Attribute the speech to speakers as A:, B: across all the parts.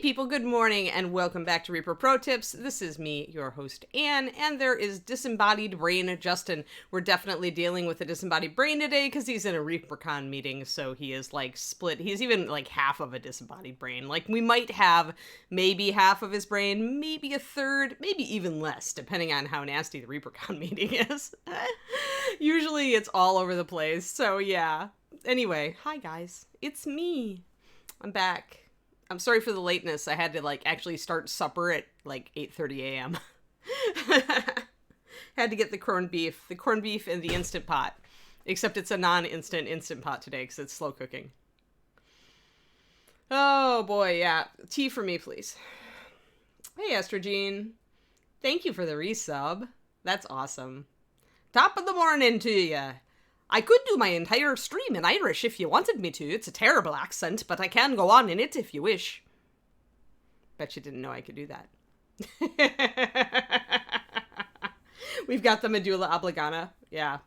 A: people, good morning and welcome back to Reaper Pro Tips. This is me, your host Anne, and there is disembodied brain Justin. We're definitely dealing with a disembodied brain today because he's in a ReaperCon meeting, so he is like split. He's even like half of a disembodied brain. Like we might have maybe half of his brain, maybe a third, maybe even less, depending on how nasty the ReaperCon meeting is. Usually it's all over the place, so yeah. Anyway, hi guys, it's me. I'm back. I'm sorry for the lateness. I had to like actually start supper at like 8:30 a.m. Had to get the corned beef in the Instant Pot. Except it's a non-instant Instant Pot today because it's slow cooking. Oh boy, yeah. Tea for me, please. Hey, Estrogene. Thank you for the resub. That's awesome. Top of the morning to ya. I could do my entire stream in Irish if you wanted me to. It's a terrible accent, but I can go on in it if you wish. Bet you didn't know I could do that. We've got the medulla oblongata. Yeah.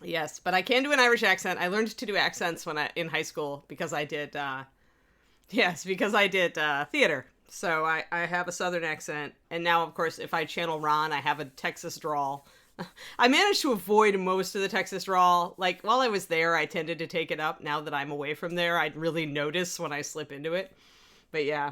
A: Yes, but I can do an Irish accent. I learned to do accents in high school because I did, theater. So I have a Southern accent. And now, of course, if I channel Ron, I have a Texas drawl. I managed to avoid most of the Texas drawl. Like, while I was there, I tended to take it up. Now that I'm away from there, I'd really notice when I slip into it. But yeah.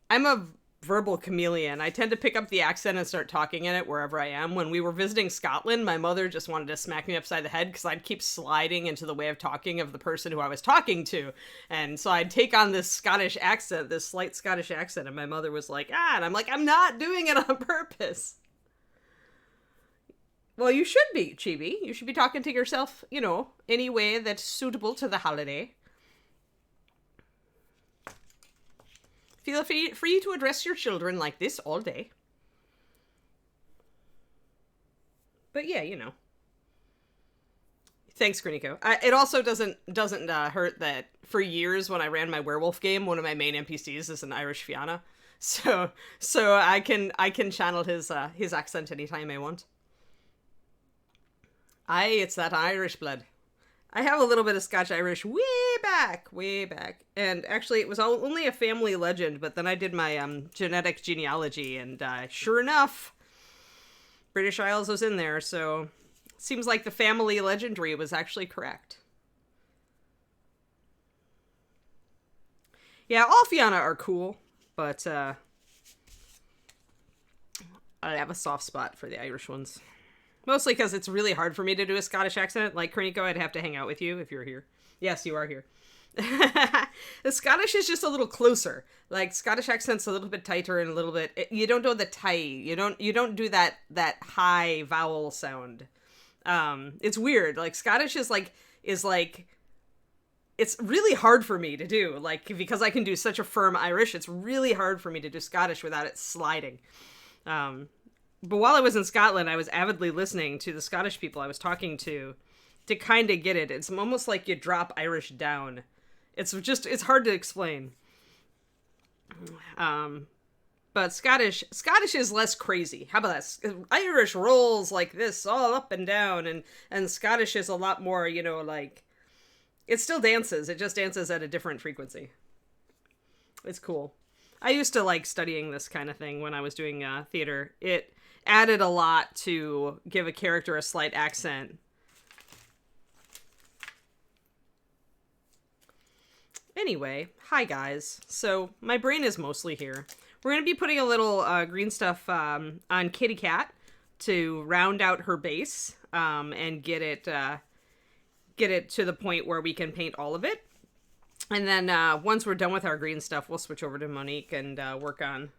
A: I'm a verbal chameleon. I tend to pick up the accent and start talking in it wherever I am. When we were visiting Scotland, my mother just wanted to smack me upside the head because I'd keep sliding into the way of talking of the person who I was talking to. And so I'd take on this Scottish accent, this slight Scottish accent, and my mother was like, and I'm like, I'm not doing it on purpose. Well, you should be, Chibi. You should be talking to yourself, any way that's suitable to the holiday. Feel free to address your children like this all day. But yeah, Thanks, Griniko. It also doesn't hurt that for years when I ran my werewolf game, one of my main NPCs is an Irish Fianna. So I can channel his accent anytime I want. It's that Irish blood. I have a little bit of Scotch-Irish way back. And actually, it was only a family legend, but then I did my genetic genealogy, and sure enough, British Isles was in there, so seems like the family legendary was actually correct. Yeah, all Fianna are cool, but I have a soft spot for the Irish ones. Mostly because it's really hard for me to do a Scottish accent. Like, Kerniko, I'd have to hang out with you if you're here. Yes, you are here. The Scottish is just a little closer. Like, Scottish accent's a little bit tighter and a little bit... You don't do the tie. You don't do that high vowel sound. It's weird. Like, Scottish is like... It's really hard for me to do. Like, because I can do such a firm Irish, it's really hard for me to do Scottish without it sliding. But while I was in Scotland, I was avidly listening to the Scottish people I was talking to kind of get it. It's almost like you drop Irish down. It's hard to explain. But Scottish is less crazy. How about that? Irish rolls like this, all up and down, and Scottish is a lot more, like, it still dances. It just dances at a different frequency. It's cool. I used to like studying this kind of thing when I was doing theater. It added a lot to give a character a slight accent. Anyway, hi guys. So my brain is mostly here. We're going to be putting a little green stuff on Kitty Cat to round out her base and get it to the point where we can paint all of it. And then once we're done with our green stuff, we'll switch over to Monique and work on...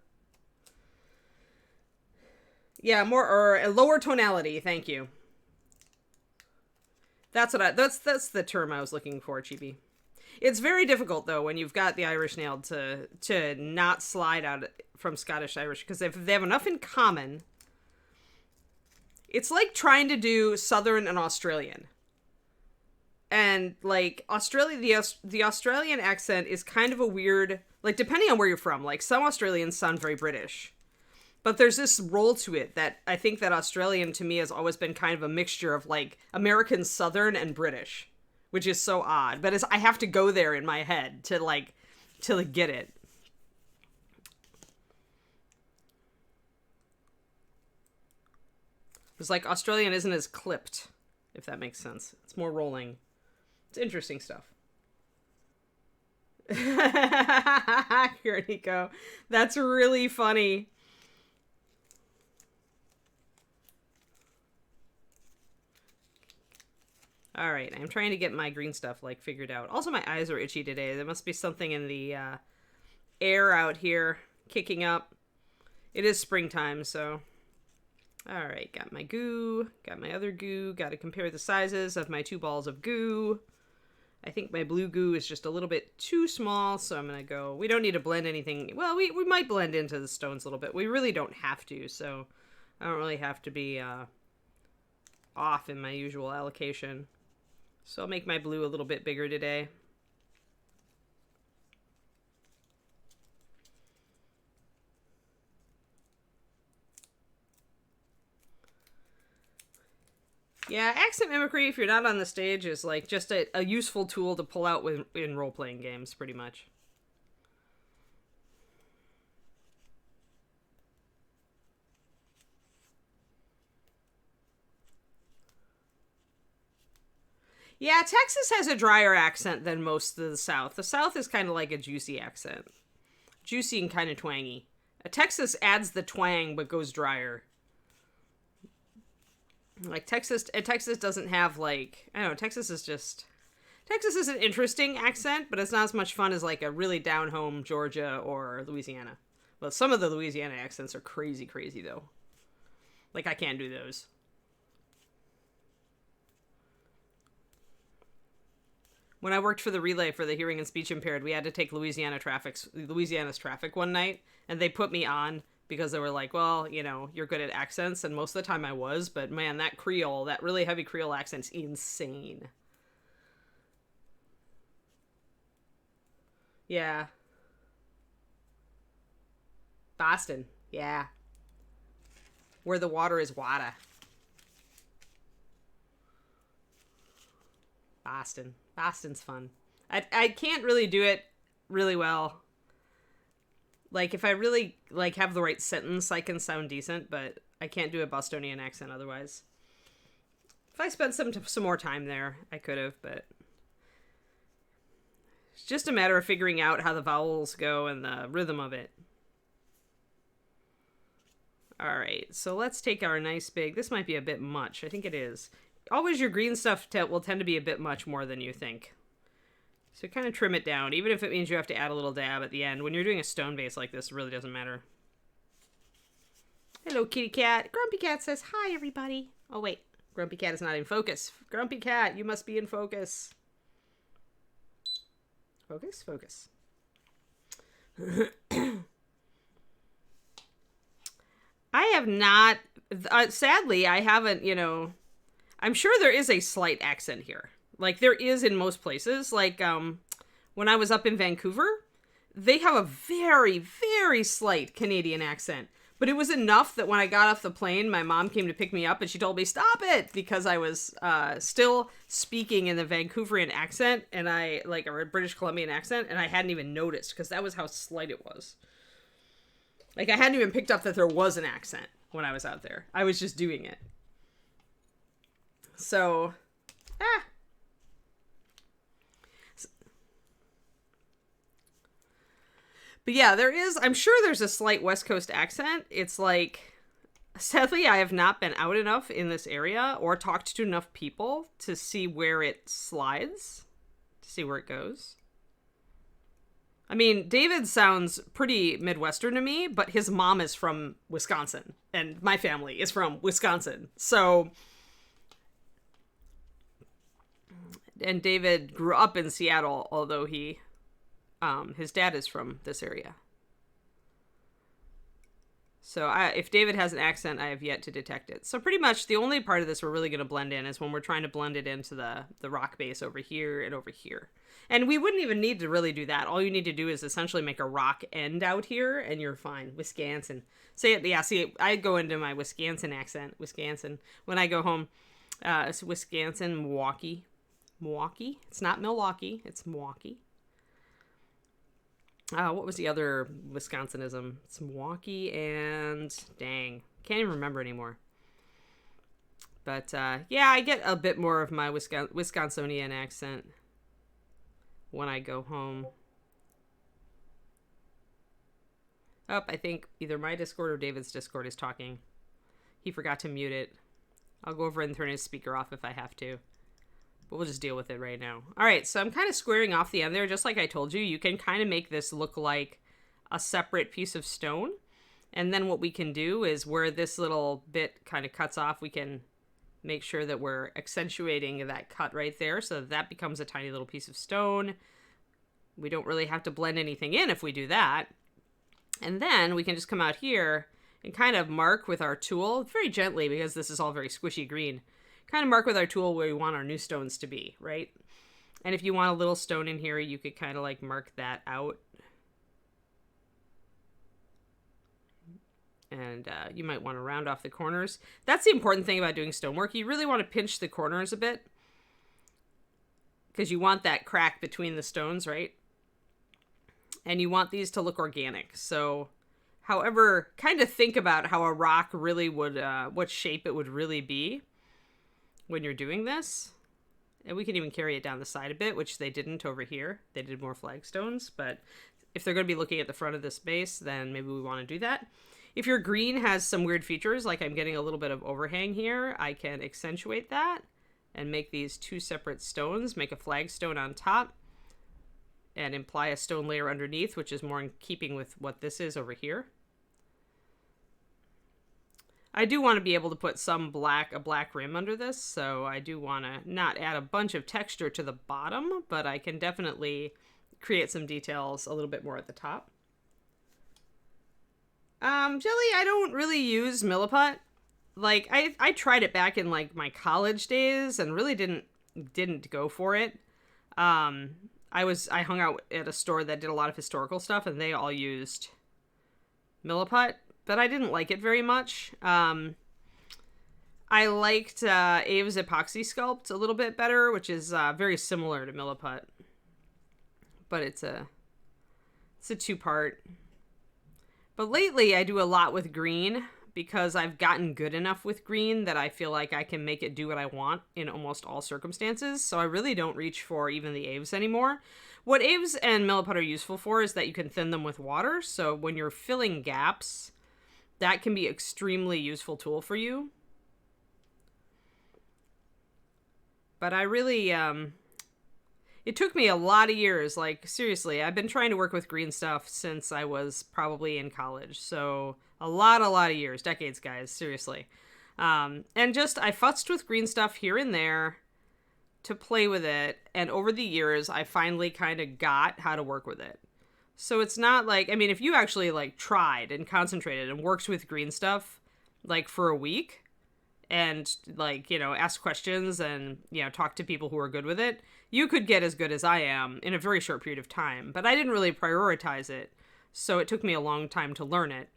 A: Yeah, a lower tonality, thank you. That's the term I was looking for, Chibi. It's very difficult, though, when you've got the Irish nailed to not slide out from Scottish Irish, because if they have enough in common, it's like trying to do Southern and Australian. And, like, the Australian accent is kind of a weird, like, depending on where you're from, like, some Australians sound very British. But there's this roll to it that I think that Australian to me has always been kind of a mixture of like American Southern and British, which is so odd. But I have to go there in my head to like till they get it. It's like Australian isn't as clipped, if that makes sense. It's more rolling. It's interesting stuff. Here, Nico. That's really funny. All right, I'm trying to get my green stuff like figured out. Also, my eyes are itchy today. There must be something in the air out here kicking up. It is springtime, so. All right, got my goo, got my other goo. Got to compare the sizes of my 2 balls of goo. I think my blue goo is just a little bit too small, so I'm going to go. We don't need to blend anything. Well, we might blend into the stones a little bit. We really don't have to, so I don't really have to be off in my usual allocation. So I'll make my blue a little bit bigger today. Yeah, accent mimicry, if you're not on the stage, is like just a useful tool to pull out in role-playing games, pretty much. Yeah, Texas has a drier accent than most of the South. The South is kind of like a juicy accent. Juicy and kind of twangy. Texas adds the twang, but goes drier. Like, Texas doesn't have, like, I don't know, Texas is an interesting accent, but it's not as much fun as, like, a really down-home Georgia or Louisiana. Well, some of the Louisiana accents are crazy, crazy, though. Like, I can't do those. When I worked for the relay for the hearing and speech impaired, we had to take Louisiana's traffic one night, and they put me on because they were like, well, you know, you're good at accents, and most of the time I was, but man, that Creole, that really heavy Creole accent's insane. Yeah. Boston, yeah. Where the water is water. Boston's fun. I can't really do it really well. Like, if I really, like, have the right sentence, I can sound decent, but I can't do a Bostonian accent otherwise. If I spent some more time there, I could have, but it's just a matter of figuring out how the vowels go and the rhythm of it. All right, so let's take our nice big, this might be a bit much. I think it is. Always your green stuff will tend to be a bit much more than you think. So kind of trim it down, even if it means you have to add a little dab at the end. When you're doing a stone base like this, it really doesn't matter. Hello, kitty cat. Grumpy Cat says, hi, everybody. Oh, wait. Grumpy Cat is not in focus. Grumpy Cat, you must be in focus. Focus, focus. I have not, sadly, I haven't, you know, I'm sure there is a slight accent here. Like, there is in most places. Like, when I was up in Vancouver, they have a very, very slight Canadian accent. But it was enough that when I got off the plane, my mom came to pick me up and she told me, stop it! Because I was still speaking in the Vancouverian accent, and or a British Columbian accent, and I hadn't even noticed, because that was how slight it was. Like, I hadn't even picked up that there was an accent when I was out there. I was just doing it. So, But yeah, I'm sure there's a slight West Coast accent. It's like, sadly, I have not been out enough in this area or talked to enough people to see where it slides, to see where it goes. I mean, David sounds pretty Midwestern to me, but his mom is from Wisconsin, and my family is from Wisconsin. So, and David grew up in Seattle, although his dad is from this area. So if David has an accent, I have yet to detect it. So pretty much the only part of this we're really going to blend in is when we're trying to blend it into the rock base over here and over here. And we wouldn't even need to really do that. All you need to do is essentially make a rock end out here, and you're fine. Wisconsin. Say it. Yeah, see, I go into my Wisconsin accent. Wisconsin. When I go home, it's Wisconsin, Milwaukee. Milwaukee. It's not Milwaukee. It's Milwaukee. What was the other Wisconsinism? It's Milwaukee and dang, can't even remember anymore. But yeah, I get a bit more of my Wisconsinian accent when I go home. Oh, I think either my Discord or David's Discord is talking. He forgot to mute it. I'll go over and turn his speaker off if I have to. But we'll just deal with it right now. All right, so I'm kind of squaring off the end there. Just like I told you, you can kind of make this look like a separate piece of stone. And then what we can do is where this little bit kind of cuts off, we can make sure that we're accentuating that cut right there so that becomes a tiny little piece of stone. We don't really have to blend anything in if we do that. And then we can just come out here and kind of mark with our tool, very gently because this is all very squishy green, kind of mark with our tool where we want our new stones to be, right? And if you want a little stone in here, you could kind of like mark that out. And you might want to round off the corners. That's the important thing about doing stonework. You really want to pinch the corners a bit because you want that crack between the stones, right? And you want these to look organic. So however, kind of think about how a rock really would, what shape it would really be when you're doing this. And we can even carry it down the side a bit, which they didn't over here. They did more flagstones, but if they're going to be looking at the front of this base, then maybe we want to do that. If your green has some weird features, like I'm getting a little bit of overhang here, I can accentuate that and make these two separate stones, make a flagstone on top, and imply a stone layer underneath, which is more in keeping with what this is over here. I do want to be able to put a black rim under this, so I do want to not add a bunch of texture to the bottom, but I can definitely create some details a little bit more at the top. Jelly, I don't really use Milliput. Like, I tried it back in, like, my college days and really didn't go for it. I hung out at a store that did a lot of historical stuff, and they all used Milliput, but I didn't like it very much. I liked Abe's Epoxy Sculpt a little bit better, which is very similar to Milliput, but it's a two-part. But lately, I do a lot with green because I've gotten good enough with green that I feel like I can make it do what I want in almost all circumstances. So I really don't reach for even the Aves anymore. What Aves and Milliput are useful for is that you can thin them with water. So when you're filling gaps, that can be an extremely useful tool for you. But I really, it took me a lot of years, like seriously, I've been trying to work with green stuff since I was probably in college. So a lot of years, decades, guys, seriously. And just, I futzed with green stuff here and there to play with it. And over the years, I finally kind of got how to work with it. So it's not like, I mean, if you actually like tried and concentrated and worked with green stuff like for a week and like, you know, ask questions and, you know, talk to people who are good with it, you could get as good as I am in a very short period of time. But I didn't really prioritize it, so it took me a long time to learn it.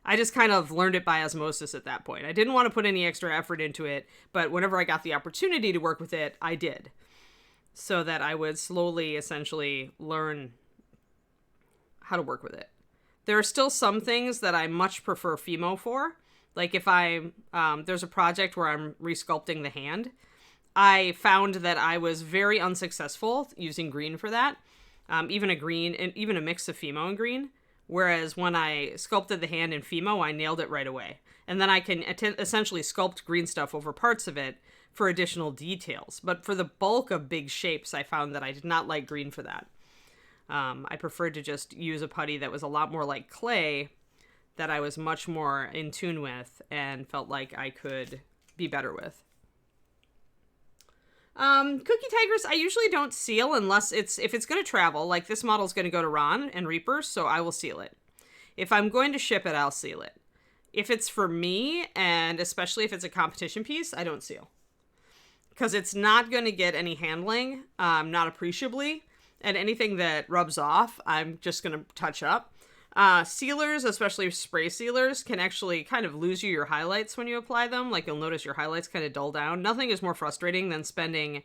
A: I just kind of learned it by osmosis at that point. I didn't want to put any extra effort into it, but whenever I got the opportunity to work with it, I did. So that I would slowly, essentially, learn how to work with it. There are still some things that I much prefer Fimo for. Like if there's a project where I'm resculpting the hand, I found that I was very unsuccessful using green for that. Even a mix of Fimo and green. Whereas when I sculpted the hand in Fimo, I nailed it right away. And then I can essentially sculpt green stuff over parts of it for additional details. But for the bulk of big shapes, I found that I did not like green for that. I preferred to just use a putty that was a lot more like clay, that I was much more in tune with and felt like I could be better with. Cookie Tigers, I usually don't seal unless if it's going to travel, like this model's going to go to Ron and Reaper, so I will seal it. If I'm going to ship it, I'll seal it. If it's for me, and especially if it's a competition piece, I don't seal. Because it's not going to get any handling, not appreciably, and anything that rubs off, I'm just going to touch up. Sealers, especially spray sealers, can actually kind of lose you your highlights when you apply them. Like you'll notice your highlights kind of dull down. Nothing is more frustrating than spending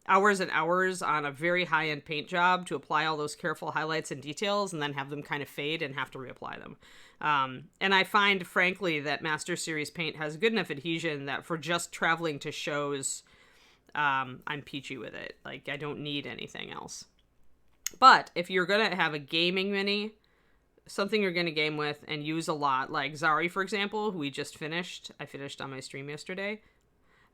A: hours and hours on a very high-end paint job to apply all those careful highlights and details and then have them kind of fade and have to reapply them. And I find, frankly, that Master Series paint has good enough adhesion that for just traveling to shows, I'm peachy with it. Like, I don't need anything else. But if you're going to have a gaming mini, something you're going to game with and use a lot, like Zari, for example, who we just finished. I finished on my stream yesterday.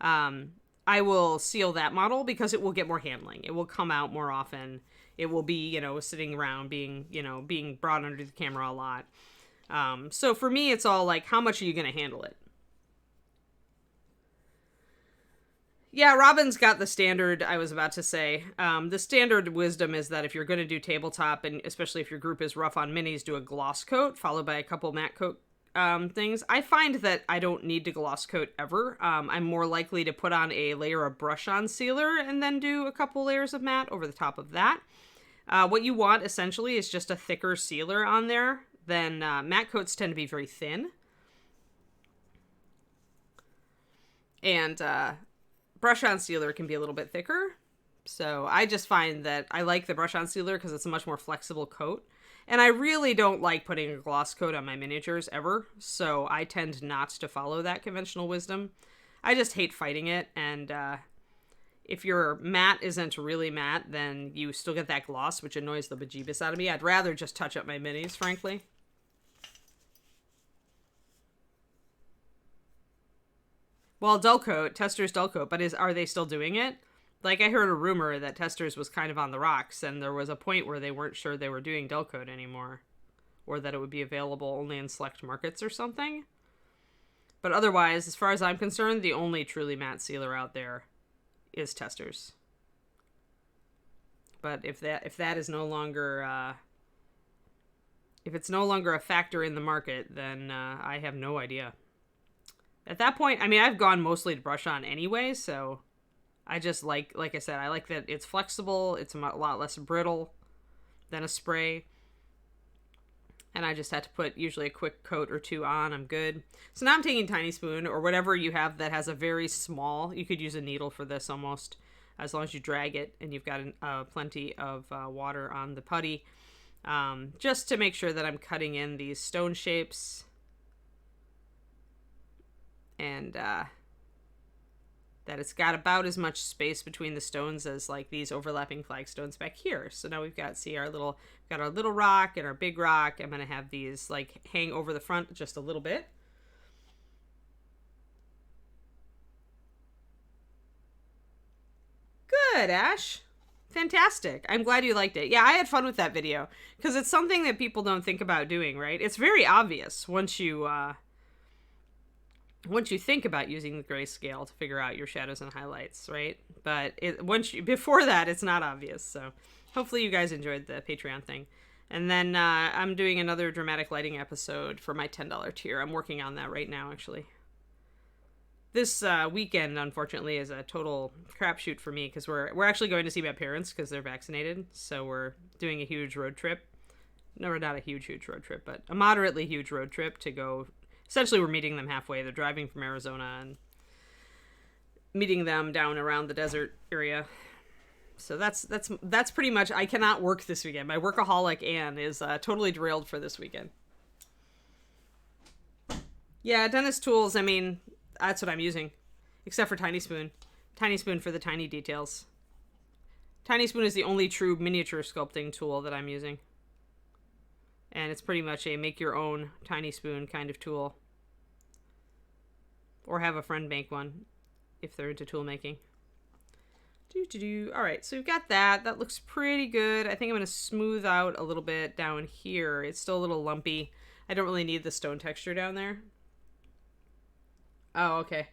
A: I will seal that model because it will get more handling. It will come out more often. It will be, you know, sitting around being brought under the camera a lot. So for me, it's all like, how much are you going to handle it? Yeah, Robin's got the standard, I was about to say. The standard wisdom is that if you're going to do tabletop, and especially if your group is rough on minis, do a gloss coat, followed by a couple matte coat things. I find that I don't need to gloss coat ever. I'm more likely to put on a layer of brush-on sealer and then do a couple layers of matte over the top of that. What you want, essentially, is just a thicker sealer on there. Then matte coats tend to be very thin. And brush-on sealer can be a little bit thicker. So I just find that I like the brush-on sealer because it's a much more flexible coat. And I really don't like putting a gloss coat on my miniatures ever. So I tend not to follow that conventional wisdom. I just hate fighting it. And if your matte isn't really matte, then you still get that gloss, which annoys the bejeebus out of me. I'd rather just touch up my minis, frankly. Well, dull coat, Testors dull coat, but are they still doing it? Like, I heard a rumor that Testors was kind of on the rocks, and there was a point where they weren't sure they were doing dull coat anymore. Or that it would be available only in select markets or something. But otherwise, as far as I'm concerned, the only truly matte sealer out there is Testors. But if that is no longer, if it's no longer a factor in the market, then I have no idea. At that point, I mean, I've gone mostly to brush on anyway, so I just like I said, I like that it's flexible, it's a lot less brittle than a spray, and I just had to put usually a quick coat or two on, I'm good. So now I'm taking Tiny Spoon, or whatever you have that has a very small, you could use a needle for this almost, as long as you drag it, and you've got plenty of water on the putty, just to make sure that I'm cutting in these stone shapes, and that it's got about as much space between the stones as like these overlapping flagstones back here. So now we've got, see, our little rock and our big rock. I'm going to have these like hang over the front just a little bit. Good, Ash. Fantastic. I'm glad you liked it. Yeah, I had fun with that video because it's something that people don't think about doing, right? It's very obvious once you think about using the grayscale to figure out your shadows and highlights, right? But before that, it's not obvious. So hopefully you guys enjoyed the Patreon thing. And then I'm doing another dramatic lighting episode for my $10 tier. I'm working on that right now, actually. This weekend, unfortunately, is a total crapshoot for me because we're actually going to see my parents because they're vaccinated. So we're doing a huge road trip. No, not a huge road trip, but a moderately huge road trip to go. Essentially, we're meeting them halfway. They're driving from Arizona and meeting them down around the desert area. So that's pretty much. I cannot work this weekend. My workaholic Anne is totally derailed for this weekend. Yeah, dentist tools. I mean, that's what I'm using, except for Tiny Spoon. Tiny Spoon for the tiny details. Tiny Spoon is the only true miniature sculpting tool that I'm using. And it's pretty much a make your own Tiny Spoon kind of tool. Or have a friend make one if they're into tool making. Alright, so we've got that. That looks pretty good. I think I'm going to smooth out a little bit down here. It's still a little lumpy. I don't really need the stone texture down there. Oh, okay.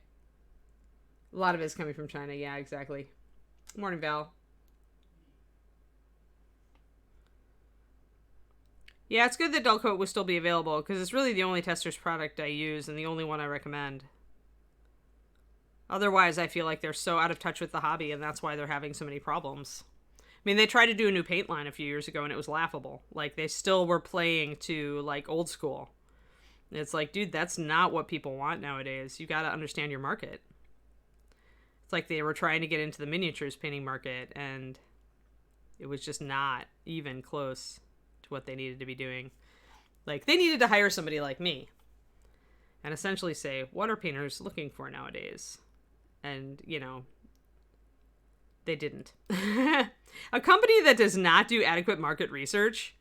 A: A lot of it is coming from China. Yeah, exactly. Morning, Val. Yeah, it's good that dull coat will still be available, because it's really the only Testors product I use, and the only one I recommend. Otherwise, I feel like they're so out of touch with the hobby, and that's why they're having so many problems. I mean, they tried to do a new paint line a few years ago, and it was laughable. Like, they still were playing to, like, old school. And it's like, dude, that's not what people want nowadays. You gotta understand your market. It's like they were trying to get into the miniatures painting market, and it was just not even close to what they needed to be doing. Like, they needed to hire somebody like me and essentially say, what are painters looking for nowadays? And, you know, they didn't. A company that does not do adequate market research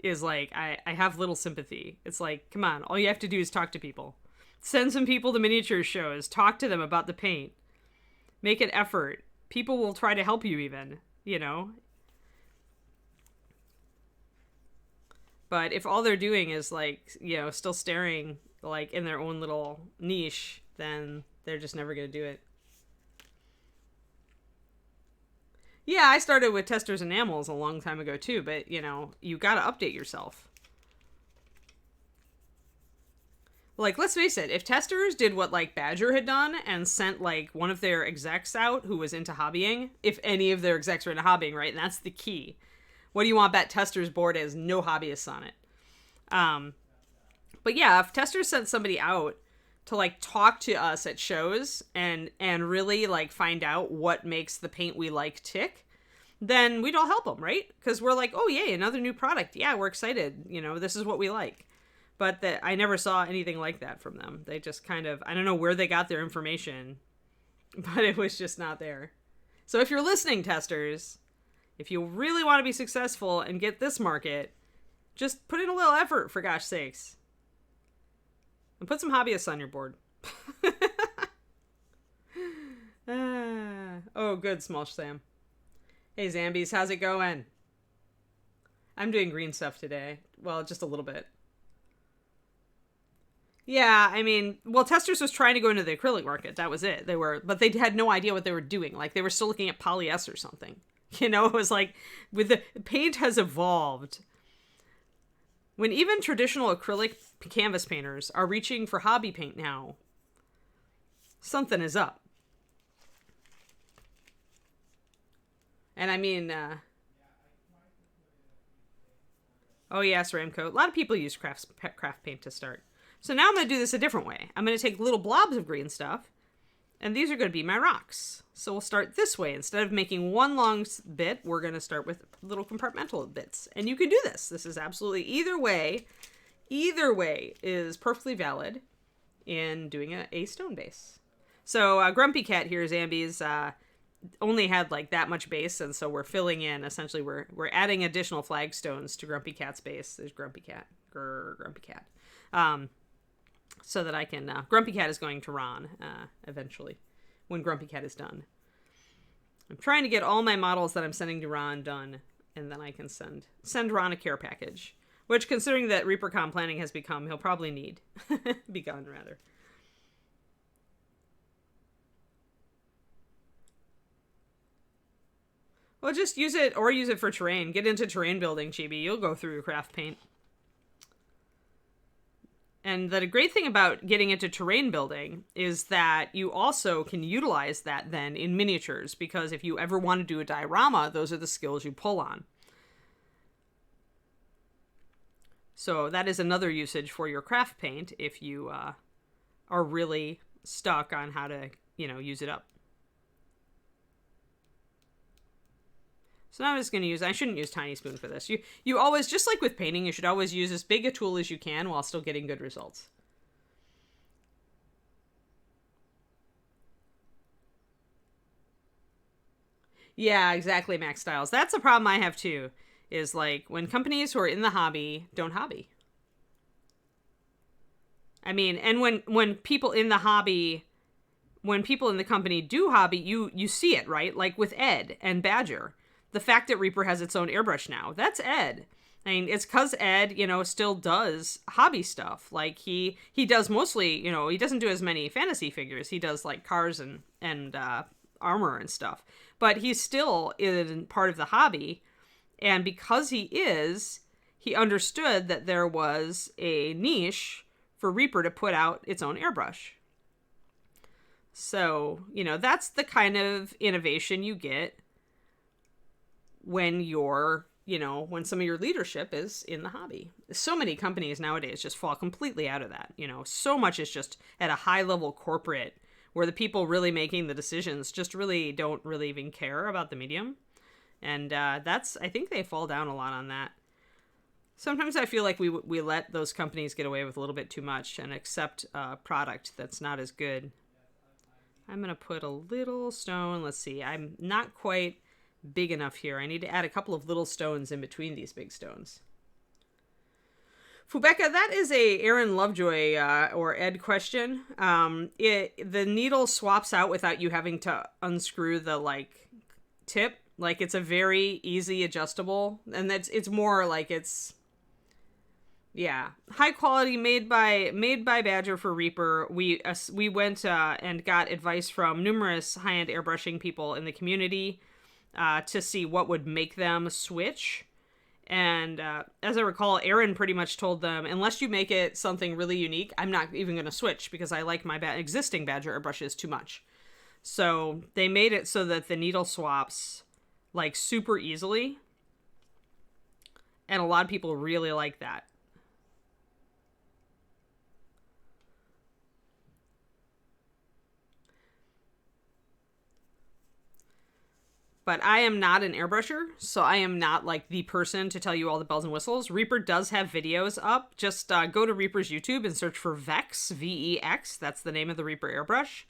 A: is like, I have little sympathy. It's like, come on, all you have to do is talk to people. Send some people to miniature shows. Talk to them about the paint. Make an effort. People will try to help you even, you know? But if all they're doing is, like, you know, still staring, like, in their own little niche, then they're just never going to do it. Yeah, I started with Testers Enamels a long time ago, too. But, you know, you got to update yourself. Like, let's face it. If Testers did what, like, Badger had done and sent, like, one of their execs out who was into hobbying, if any of their execs are into hobbying, right? And that's the key. What do you want bet Testers board has no hobbyists on it? But yeah, if Testers sent somebody out to, like, talk to us at shows and really, like, find out what makes the paint we like tick, then we'd all help them, right? Because we're like, oh yay, another new product. Yeah, we're excited. You know, this is what we like. But I never saw anything like that from them. They just kind of, I don't know where they got their information, but it was just not there. So if you're listening, Testers, if you really want to be successful and get this market, just put in a little effort, for gosh sakes. And put some hobbyists on your board. Oh, good, Small Sam. Hey, Zambies, how's it going? I'm doing green stuff today. Well, just a little bit. Yeah, I mean, well, Testers was trying to go into the acrylic market. That was it. But they had no idea what they were doing. Like, they were still looking at poly-S or something. You know, it was like, with the paint has evolved. When even traditional acrylic canvas painters are reaching for hobby paint now, something is up. And I mean, oh yes, Ramco. A lot of people use craft paint to start. So now I'm going to do this a different way. I'm going to take little blobs of green stuff, and these are going to be my rocks. So we'll start this way. Instead of making one long bit, we're going to start with little compartmental bits. And you can do this. This is absolutely either way is perfectly valid in doing a stone base. So Grumpy Cat here, Zambies, only had like that much base, and so we're filling in. Essentially, we're adding additional flagstones to Grumpy Cat's base. There's Grumpy Cat. Grumpy Cat. So that I can... Grumpy Cat is going to Ron eventually, when Grumpy Cat is done. I'm trying to get all my models that I'm sending to Ron done, and then I can send Ron a care package. Which, considering that ReaperCon planning has become, he'll probably need. Begun, rather. Well, just use it, or use it for terrain. Get into terrain building, Chibi. You'll go through your craft paint. And the great thing about getting into terrain building is that you also can utilize that then in miniatures, because if you ever want to do a diorama, those are the skills you pull on. So that is another usage for your craft paint if you are really stuck on how to, use it up. So now I'm just going to use, I shouldn't use Tiny Spoon for this. You always, just like with painting, you should always use as big a tool as you can while still getting good results. Yeah, exactly, Max Styles. That's a problem I have too, is like when companies who are in the hobby don't hobby. I mean, and when people in the hobby, when people in the company do hobby, you see it, right? Like with Ed and Badger. The fact that Reaper has its own airbrush now, that's Ed. I mean, it's because Ed, still does hobby stuff. Like, he does mostly, he doesn't do as many fantasy figures. He does, like, cars and armor and stuff. But he's still in part of the hobby. And because he understood that there was a niche for Reaper to put out its own airbrush. So, that's the kind of innovation you get when you're, when some of your leadership is in the hobby. So many companies nowadays just fall completely out of that. So much is just at a high level corporate where the people really making the decisions just really don't really even care about the medium. And I think they fall down a lot on that. Sometimes I feel like we let those companies get away with a little bit too much and accept a product that's not as good. I'm going to put a little stone. Let's see. I'm not quite big enough here. I need to add a couple of little stones in between these big stones. Fubeka, that is a Aaron Lovejoy or Ed question. The needle swaps out without you having to unscrew the tip. Like, it's a very easy adjustable, and it's more like it's, yeah, high quality, made by Badger for Reaper. We went and got advice from numerous high-end airbrushing people in the community to see what would make them switch. And as I recall, Aaron pretty much told them, unless you make it something really unique, I'm not even going to switch because I like my existing Badger airbrushes too much. So they made it so that the needle swaps like super easily. And a lot of people really like that. But I am not an airbrusher, so I am not like the person to tell you all the bells and whistles. Reaper does have videos up. Just go to Reaper's YouTube and search for Vex, V-E-X. That's the name of the Reaper airbrush.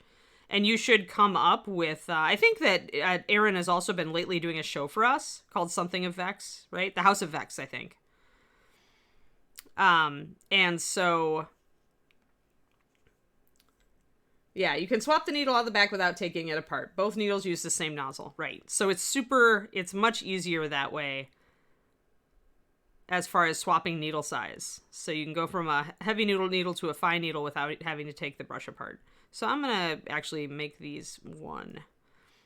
A: And you should come up with, I think that Aaron has also been lately doing a show for us called Something of Vex, right? The House of Vex, I think. And so, yeah, you can swap the needle out the back without taking it apart. Both needles use the same nozzle, right? So it's much easier that way as far as swapping needle size. So you can go from a heavy needle to a fine needle without having to take the brush apart. So I'm going to actually make these one.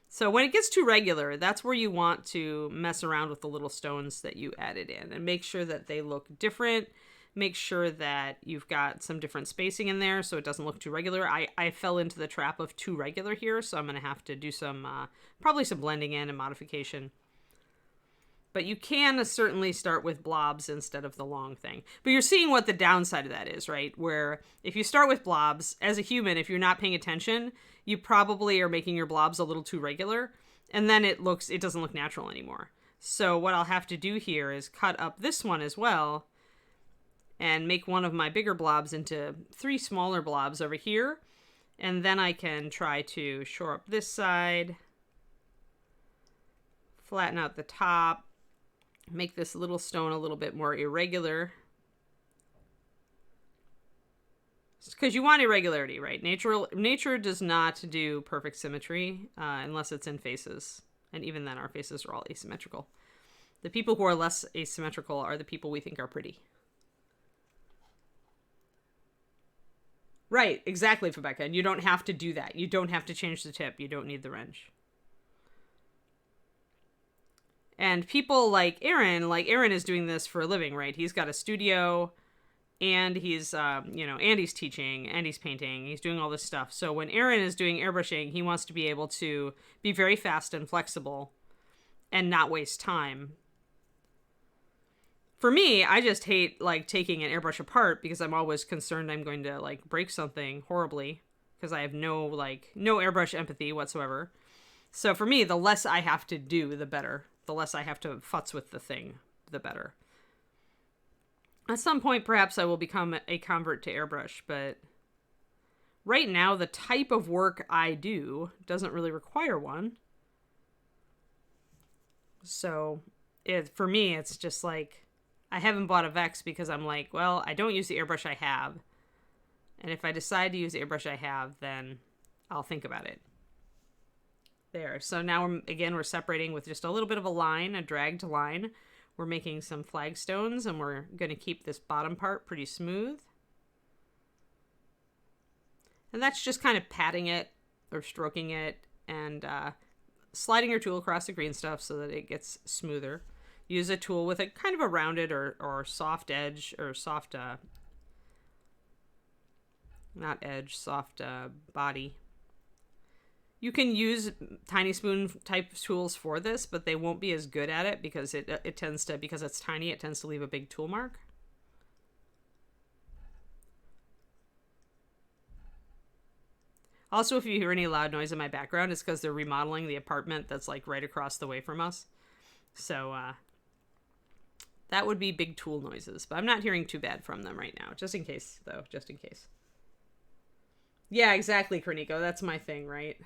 A: So when it gets too regular, that's where you want to mess around with the little stones that you added in and make sure that they look different. Make sure that you've got some different spacing in there so it doesn't look too regular. I fell into the trap of too regular here, so I'm going to have to do some, probably some blending in and modification. But you can certainly start with blobs instead of the long thing. But you're seeing what the downside of that is, right? Where if you start with blobs, as a human, if you're not paying attention, you probably are making your blobs a little too regular. And then it doesn't look natural anymore. So what I'll have to do here is cut up this one as well and make one of my bigger blobs into 3 smaller blobs over here. And then I can try to shore up this side, flatten out the top, make this little stone a little bit more irregular. Because you want irregularity, right? Nature does not do perfect symmetry unless it's in faces. And even then, our faces are all asymmetrical. The people who are less asymmetrical are the people we think are pretty. Right, exactly, Rebecca. And you don't have to do that. You don't have to change the tip. You don't need the wrench. And people like Aaron is doing this for a living, right? He's got a studio and he's, and he's teaching and he's painting. He's doing all this stuff. So when Aaron is doing airbrushing, he wants to be able to be very fast and flexible and not waste time. For me, I just hate taking an airbrush apart because I'm always concerned I'm going to break something horribly because I have no airbrush empathy whatsoever. So for me, the less I have to do, the better. The less I have to futz with the thing, the better. At some point, perhaps I will become a convert to airbrush, but right now, the type of work I do doesn't really require one. So for me, it's just I haven't bought a Vex because I'm I don't use the airbrush I have. And if I decide to use the airbrush I have, then I'll think about it. There. So now, we're separating with just a little bit of a line, a dragged line. We're making some flagstones, and we're going to keep this bottom part pretty smooth. And that's just kind of patting it or stroking it and sliding your tool across the green stuff so that it gets smoother. Use a tool with a kind of a rounded or soft edge or soft, not edge, soft body. You can use tiny spoon type tools for this, but they won't be as good at it because it tends to, because it's tiny, it tends to leave a big tool mark. Also, if you hear any loud noise in my background, it's because they're remodeling the apartment that's like right across the way from us. So that would be big tool noises, but I'm not hearing too bad from them right now. Just in case, though, just in case. Yeah, exactly, Cornico. That's my thing, right?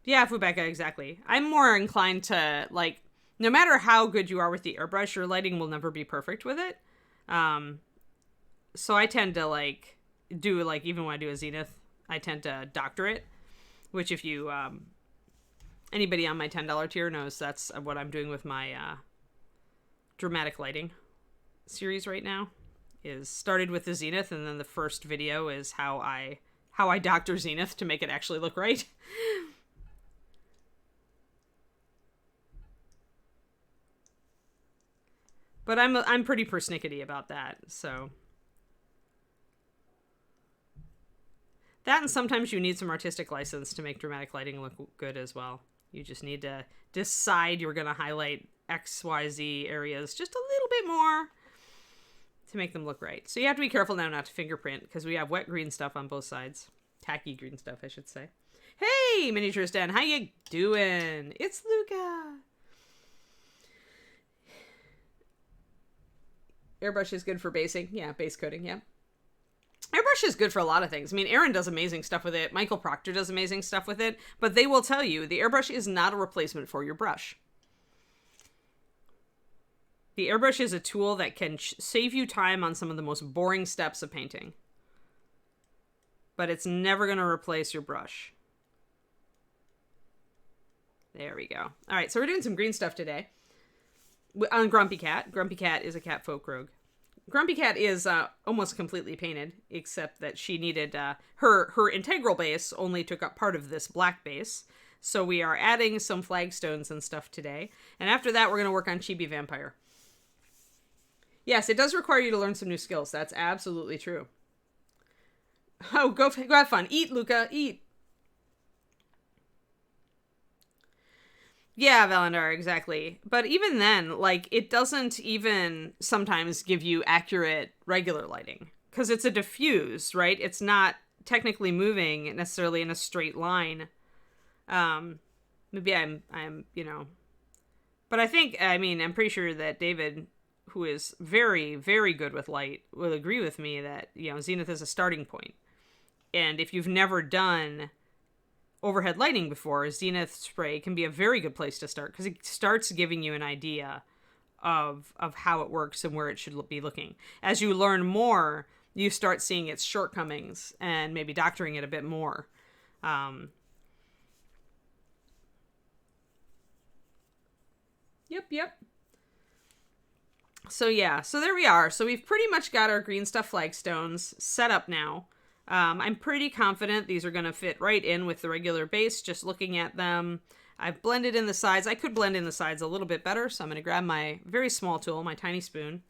A: Yeah, Fubeka, exactly. I'm more inclined to, like, no matter how good you are with the airbrush, your lighting will never be perfect with it. So I tend to, like, do, like, even when I do a zenith, I tend to doctor it, which if you, anybody on my $10 tier knows that's what I'm doing with my dramatic lighting series right now. Is started with the zenith, and then the first video is how I doctor zenith to make it actually look right. But I'm pretty persnickety about that, so. That, and sometimes you need some artistic license to make dramatic lighting look good as well. You just need to decide you're going to highlight XYZ areas just a little bit more to make them look right. So you have to be careful now not to fingerprint, because we have wet green stuff on both sides. Tacky green stuff, I should say. Hey, Miniatures Den, how you doing? It's Luca. Airbrush is good for basing. Yeah, base coating, yeah. Airbrush is good for a lot of things. I mean, Aaron does amazing stuff with it. Michael Proctor does amazing stuff with it. But they will tell you, the airbrush is not a replacement for your brush. The airbrush is a tool that can save you time on some of the most boring steps of painting. But it's never going to replace your brush. There we go. All right, so we're doing some green stuff today. On Grumpy Cat. Grumpy Cat is a cat folk rogue. Grumpy Cat is almost completely painted, except that she needed her integral base only took up part of this black base. So we are adding some flagstones and stuff today. And after that, we're going to work on Chibi Vampire. Yes, it does require you to learn some new skills. That's absolutely true. Oh, go have fun. Eat, Luca, eat. Yeah, Valandar, exactly. But even then, like, it doesn't even sometimes give you accurate regular lighting. Because it's a diffuse, right? It's not technically moving necessarily in a straight line. Maybe I'm, But I'm pretty sure that David, who is very, very good with light, will agree with me that, Zenith is a starting point. And if you've never done overhead lighting before, Zenith spray can be a very good place to start, because it starts giving you an idea of how it works and where it should be looking. As you learn more, you start seeing its shortcomings and maybe doctoring it a bit more. Yep. So yeah, so there we are. So we've pretty much got our green stuff flagstones set up now. I'm pretty confident these are going to fit right in with the regular base, just looking at them. I've blended in the sides. I could blend in the sides a little bit better, so I'm going to grab my very small tool, my tiny spoon,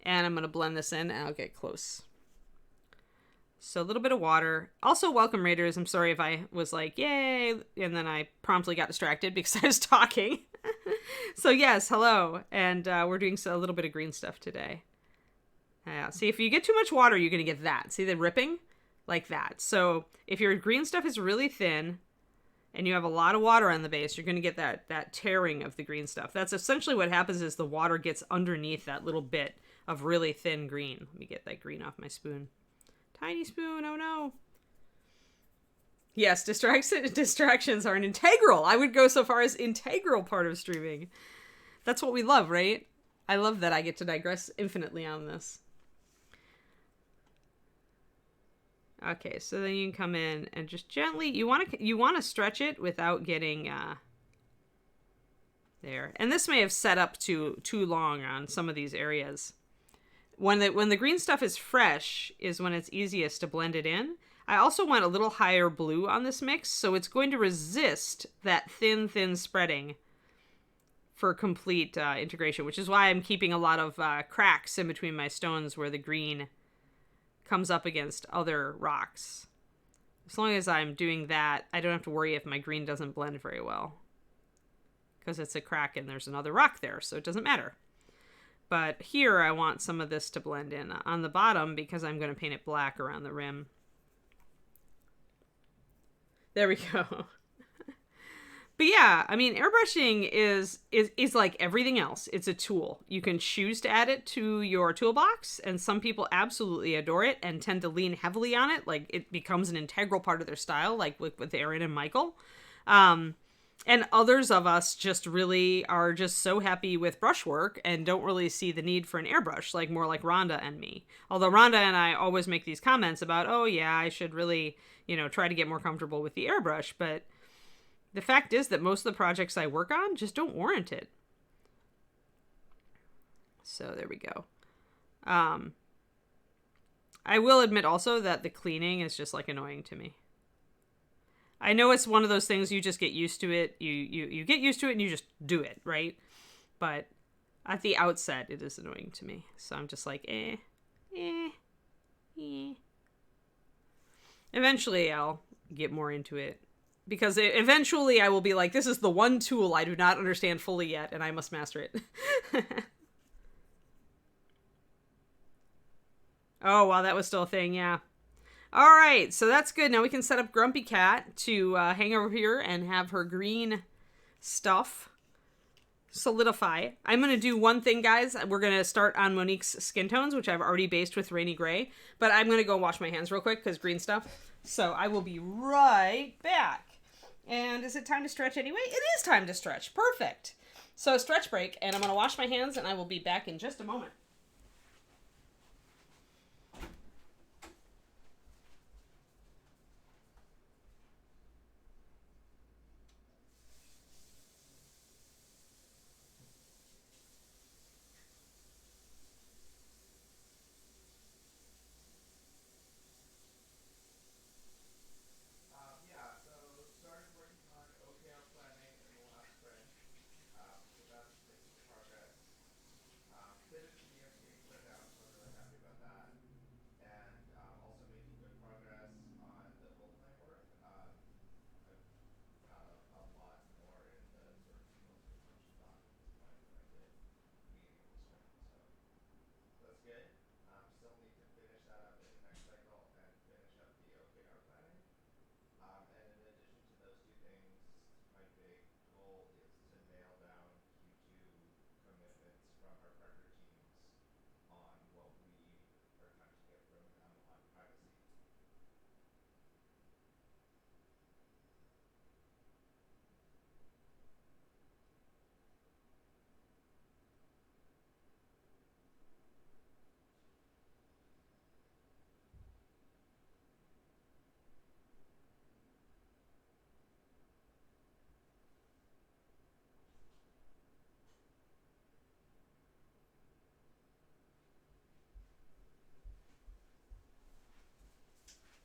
A: and I'm going to blend this in, and I'll get close. So a little bit of water. Also, welcome, Raiders. I'm sorry if I was like, yay, and then I promptly got distracted because I was talking. So yes, hello, and we're doing a little bit of green stuff today. See, if you get too much water, you're going to get that. See the ripping? Like that. So if your green stuff is really thin and you have a lot of water on the base, you're going to get that tearing of the green stuff. That's essentially what happens, is the water gets underneath that little bit of really thin green. Let me get that green off my spoon. Tiny spoon, oh no. Yes, distractions are an integral. I would go so far as integral part of streaming. That's what we love, right? I love that I get to digress infinitely on this. Okay, so then you can come in and just gently, you want to stretch it without getting there. And this may have set up too long on some of these areas. When the green stuff is fresh is when it's easiest to blend it in. I also want a little higher blue on this mix, so it's going to resist that thin spreading for complete integration, which is why I'm keeping a lot of cracks in between my stones where the green comes up against other rocks. As long as I'm doing that, I don't have to worry if my green doesn't blend very well, because it's a crack and there's another rock there, so it doesn't matter. But here I want some of this to blend in on the bottom because I'm going to paint it black around the rim. There we go. But yeah, I mean, airbrushing is like everything else. It's a tool. You can choose to add it to your toolbox, and some people absolutely adore it and tend to lean heavily on it. Like, it becomes an integral part of their style, like with Erin and Michael. And others of us just really are just so happy with brushwork and don't really see the need for an airbrush, like more like Rhonda and me. Although Rhonda and I always make these comments about, oh yeah, I should really, try to get more comfortable with the airbrush, but the fact is that most of the projects I work on just don't warrant it. So there we go. I will admit also that the cleaning is just like annoying to me. I know it's one of those things you just get used to it. You get used to it and you just do it, right? But at the outset, it is annoying to me. So I'm just like, eh. Eventually, I'll get more into it. Because eventually I will be like, this is the one tool I do not understand fully yet, and I must master it. Oh, wow, that was still a thing, yeah. All right, so that's good. Now we can set up Grumpy Cat to hang over here and have her green stuff solidify. I'm going to do one thing, guys. We're going to start on Monique's skin tones, which I've already based with Rainy Gray. But I'm going to go wash my hands real quick because green stuff. So I will be right back. And is it time to stretch anyway? It is time to stretch. Perfect. So stretch break, and I'm going to wash my hands, and I will be back in just a moment.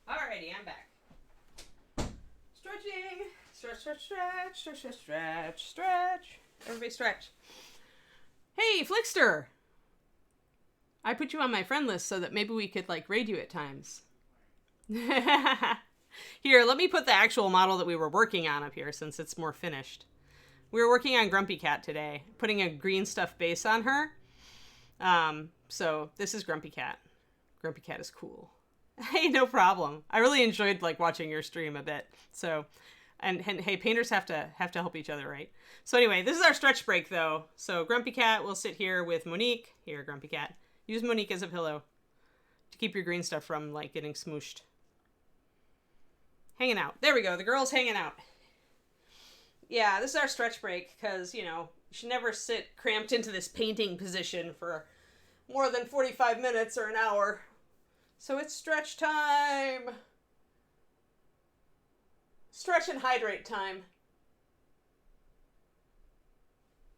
A: Alrighty, I'm back. Stretching. Stretch. Everybody stretch. Hey, Flickster. I put you on my friend list so that maybe we could, raid you at times. Here, let me put the actual model that we were working on up here since it's more finished. We were working on Grumpy Cat today, putting a green stuff base on her. So this is Grumpy Cat. Grumpy Cat is cool. Hey, no problem. I really enjoyed watching your stream a bit. So, and hey, painters have to help each other, right? So anyway, this is our stretch break though. So Grumpy Cat will sit here with Monique. Here, Grumpy Cat. Use Monique as a pillow to keep your green stuff from getting smooshed. Hanging out. There we go. The girl's hanging out. Yeah, this is our stretch break because, you should never sit cramped into this painting position for more than 45 minutes or an hour. So it's stretch time. Stretch and hydrate time.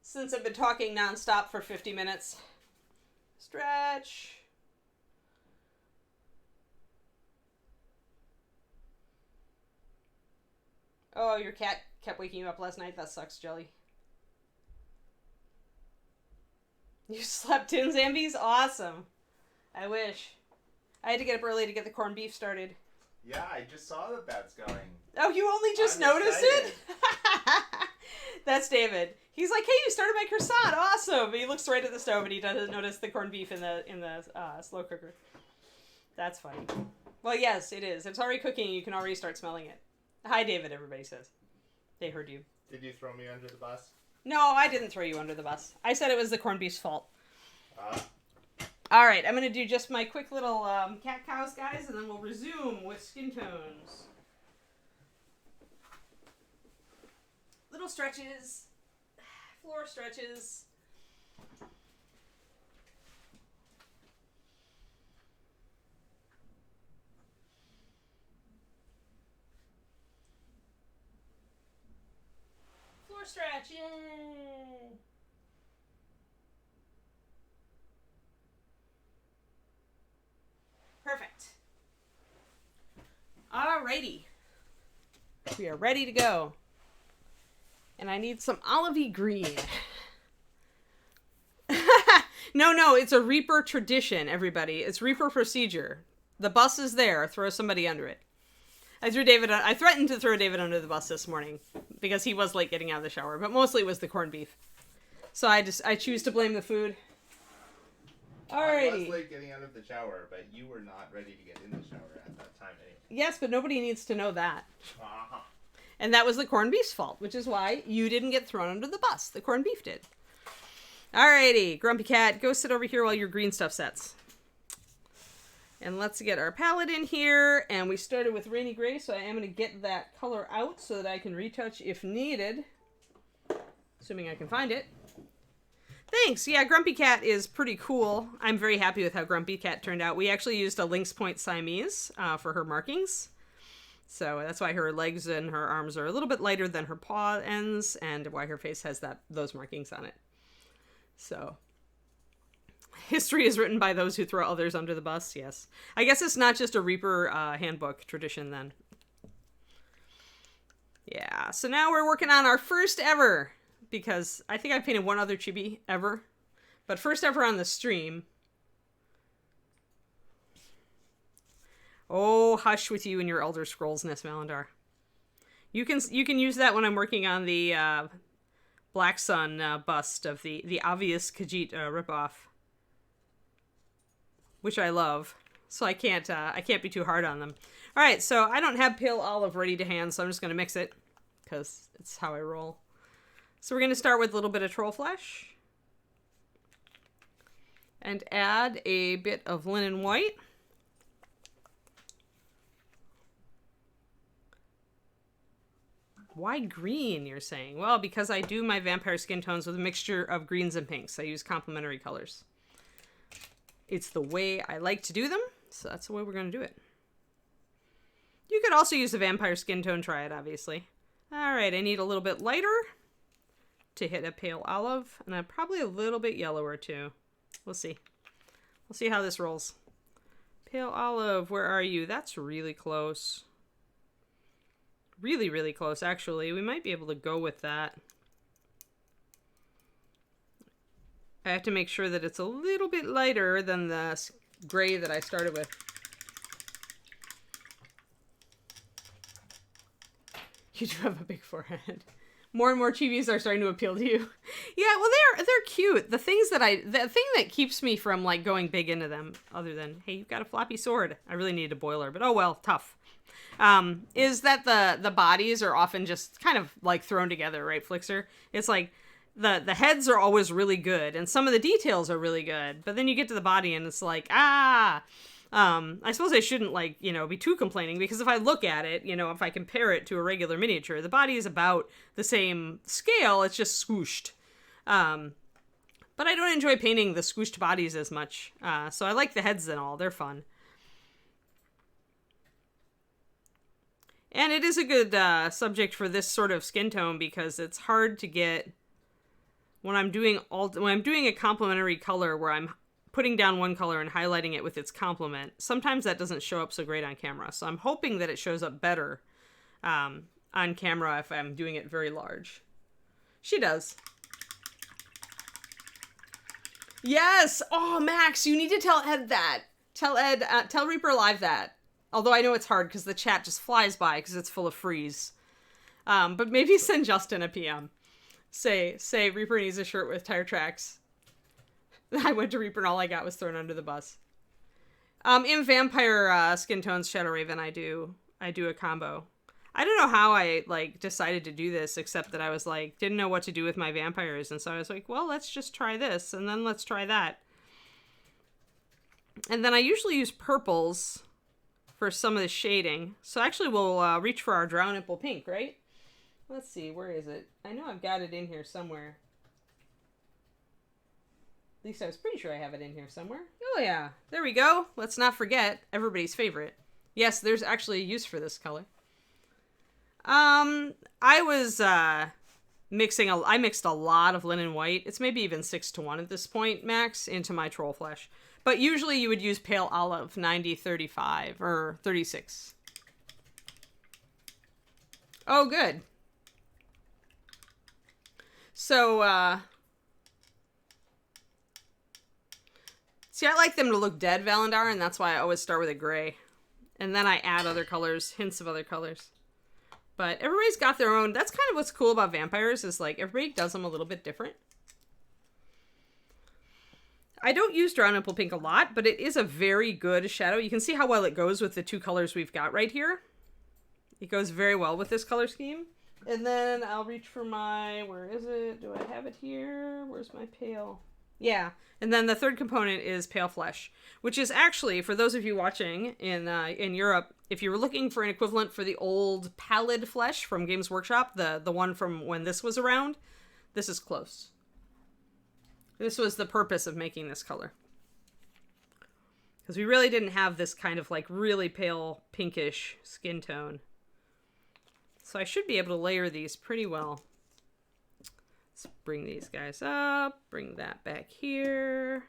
A: Since I've been talking nonstop for 50 minutes. Stretch. Oh, your cat kept waking you up last night. That sucks, Jelly. You slept in, Zambies? Awesome. I wish. I had to get up early to get the corned beef started.
B: Yeah, I just saw that that's going.
A: Oh, you only just noticed it? That's David. He's like, hey, you started my croissant. Awesome. He looks right at the stove and he doesn't notice the corned beef in the slow cooker. That's funny. Well, yes, it is. It's already cooking. You can already start smelling it. Hi, David, everybody says. They heard you.
B: Did you throw me under the bus?
A: No, I didn't throw you under the bus. I said it was the corned beef's fault. All right, I'm going to do just my quick little cat-cows, guys, and then we'll resume with skin tones. Little stretches. Floor stretches. Floor stretch, yay! Perfect. Alrighty. We are ready to go. And I need some olivey green. No, it's a Reaper tradition, everybody. It's Reaper procedure. The bus is there. Throw somebody under it. I threatened to throw David under the bus this morning because he was late getting out of the shower, but mostly it was the corned beef. So I choose to blame the food. Alrighty.
B: I was late getting out of the shower, but you were not ready to get in the shower at that time anyway.
A: Yes, but nobody needs to know that.
B: Uh-huh.
A: And that was the corned beef's fault, which is why you didn't get thrown under the bus. The corned beef did. Alrighty, Grumpy Cat, go sit over here while your green stuff sets. And let's get our palette in here. And we started with Rainy Gray, so I am going to get that color out so that I can retouch if needed. Assuming I can find it. Thanks. Yeah, Grumpy Cat is pretty cool. I'm very happy with how Grumpy Cat turned out. We actually used a Lynx Point Siamese for her markings. So that's why her legs and her arms are a little bit lighter than her paw ends, and why her face has those markings on it. So, history is written by those who throw others under the bus, yes. I guess it's not just a Reaper handbook tradition then. Yeah, so now we're working on our first ever, because I think I painted one other chibi ever, but first ever on the stream. Oh, hush with you and your Elder Scrolls-ness, Malandar. You can use that when I'm working on the Black Sun bust of the obvious Khajiit ripoff, which I love. So I can't be too hard on them. All right, so I don't have pale olive ready to hand, so I'm just gonna mix it because it's how I roll. So we're gonna start with a little bit of troll flesh and add a bit of linen white. Why green, you're saying? Well, because I do my vampire skin tones with a mixture of greens and pinks. I use complementary colors. It's the way I like to do them, so that's the way we're going to do it. You could also use a vampire skin tone triad, obviously. Alright, I need a little bit lighter to hit a pale olive, and probably a little bit yellower too. We'll see. We'll see how this rolls. Pale olive, where are you? That's really close. Really, really close, actually. We might be able to go with that. I have to make sure that it's a little bit lighter than the gray that I started with. You do have a big forehead. More and more chibis are starting to appeal to you. Yeah, well, they're cute. The thing that keeps me from like going big into them, other than, hey, you've got a floppy sword. I really need a boiler, but oh well, tough. Is that the bodies are often just kind of like thrown together, right, Flixer? It's like the heads are always really good, and some of the details are really good, but then you get to the body and it's like, I suppose I shouldn't like, be too complaining, because if I look at it, if I compare it to a regular miniature, the body is about the same scale, it's just squooshed. But I don't enjoy painting the squooshed bodies as much, so I like the heads and all, they're fun. And it is a good subject for this sort of skin tone, because it's hard to get when I'm doing a complementary color where I'm putting down one color and highlighting it with its complement. Sometimes that doesn't show up so great on camera. So I'm hoping that it shows up better on camera if I'm doing it very large. She does. Yes. Oh, Max, you need to tell Ed that. Tell reaperlive that. Although I know it's hard because the chat just flies by because it's full of freeze. But maybe send Justin a PM. Say Reaper needs a shirt with tire tracks. I went to Reaper and all I got was thrown under the bus. In Vampire Skin Tones Shadow Raven, I do a combo. I don't know how I like decided to do this, except that I was like, didn't know what to do with my vampires, and so I was like, well, let's just try this, and then let's try that. And then I usually use purples for some of the shading. So actually we'll reach for our Drow Nipple Pink, right? Let's see, where is it? I know I've got it in here somewhere. At least I was pretty sure I have it in here somewhere. Oh yeah, there we go. Let's not forget everybody's favorite. Yes, there's actually a use for this color. I was I mixed a lot of linen white. It's maybe even 6-to-1 at this point, max, into my troll flesh. But usually you would use pale olive, 90-35 or 36. Oh, good. So, see, I like them to look dead, Valandar, and that's why I always start with a gray. And then I add other colors, hints of other colors. But everybody's got their own. That's kind of what's cool about vampires, is like everybody does them a little bit different. I don't use Drow Nipple Pink a lot, but it is a very good shadow. You can see how well it goes with the two colors we've got right here. It goes very well with this color scheme. And then I'll reach for my, where is it? Do I have it here? Where's my pale? Yeah. And then the third component is pale flesh, which is actually, for those of you watching in Europe, if you were looking for an equivalent for the old pallid flesh from Games Workshop, the one from when this was around, this is close. This was the purpose of making this color. Because we really didn't have this kind of like really pale pinkish skin tone. So I should be able to layer these pretty well. Let's bring these guys up, bring that back here.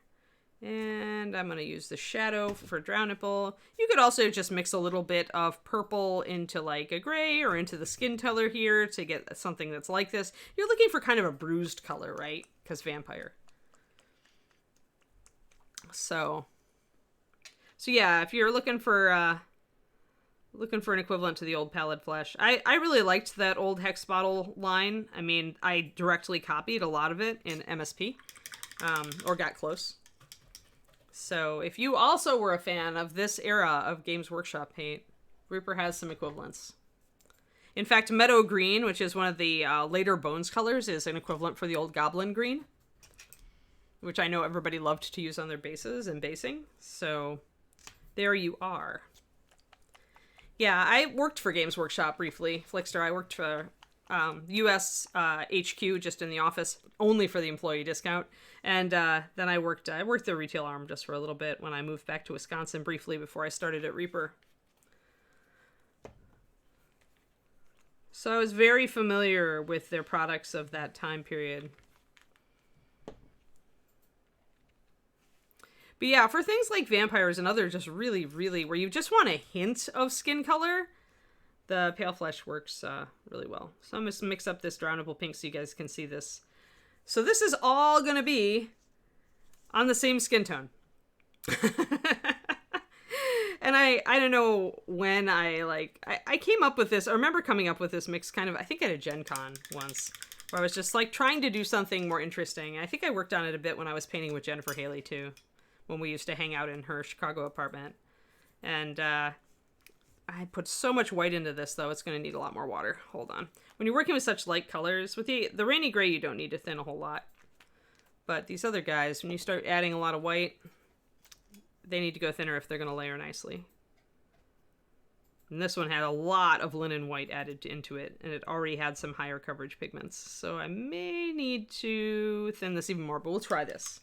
A: And I'm going to use the shadow for Drow Nipple. You could also just mix a little bit of purple into like a gray or into the skin color here to get something that's like this. You're looking for kind of a bruised color, right? Because vampire. So yeah, if you're looking for an equivalent to the old pallid flesh, I really liked that old Hex bottle line. I mean, I directly copied a lot of it in MSP, or got close. So if you also were a fan of this era of Games Workshop paint, Reaper has some equivalents. In fact, Meadow Green, which is one of the later Bones colors, is an equivalent for the old Goblin Green, which I know everybody loved to use on their bases and basing. So there you are. Yeah, I worked for Games Workshop briefly. Flickster, I worked for US HQ, just in the office, only for the employee discount. And then I worked the retail arm just for a little bit when I moved back to Wisconsin briefly before I started at Reaper. So I was very familiar with their products of that time period. But yeah, for things like vampires and other just really, really, where you just want a hint of skin color, the pale flesh works really well. So I'm going to mix up this Drow Nipple Pink so you guys can see this. So this is all going to be on the same skin tone. And I don't know when I came up with this. I remember coming up with this mix kind of, I think at a Gen Con once, where I was just like trying to do something more interesting. I think I worked on it a bit when I was painting with Jennifer Haley too, when we used to hang out in her Chicago apartment. And I put so much white into this, though, it's going to need a lot more water. Hold on. When you're working with such light colors, with the Rainy Gray, you don't need to thin a whole lot. But these other guys, when you start adding a lot of white, they need to go thinner if they're going to layer nicely. And this one had a lot of linen white added into it, and it already had some higher coverage pigments. So I may need to thin this even more, but we'll try this.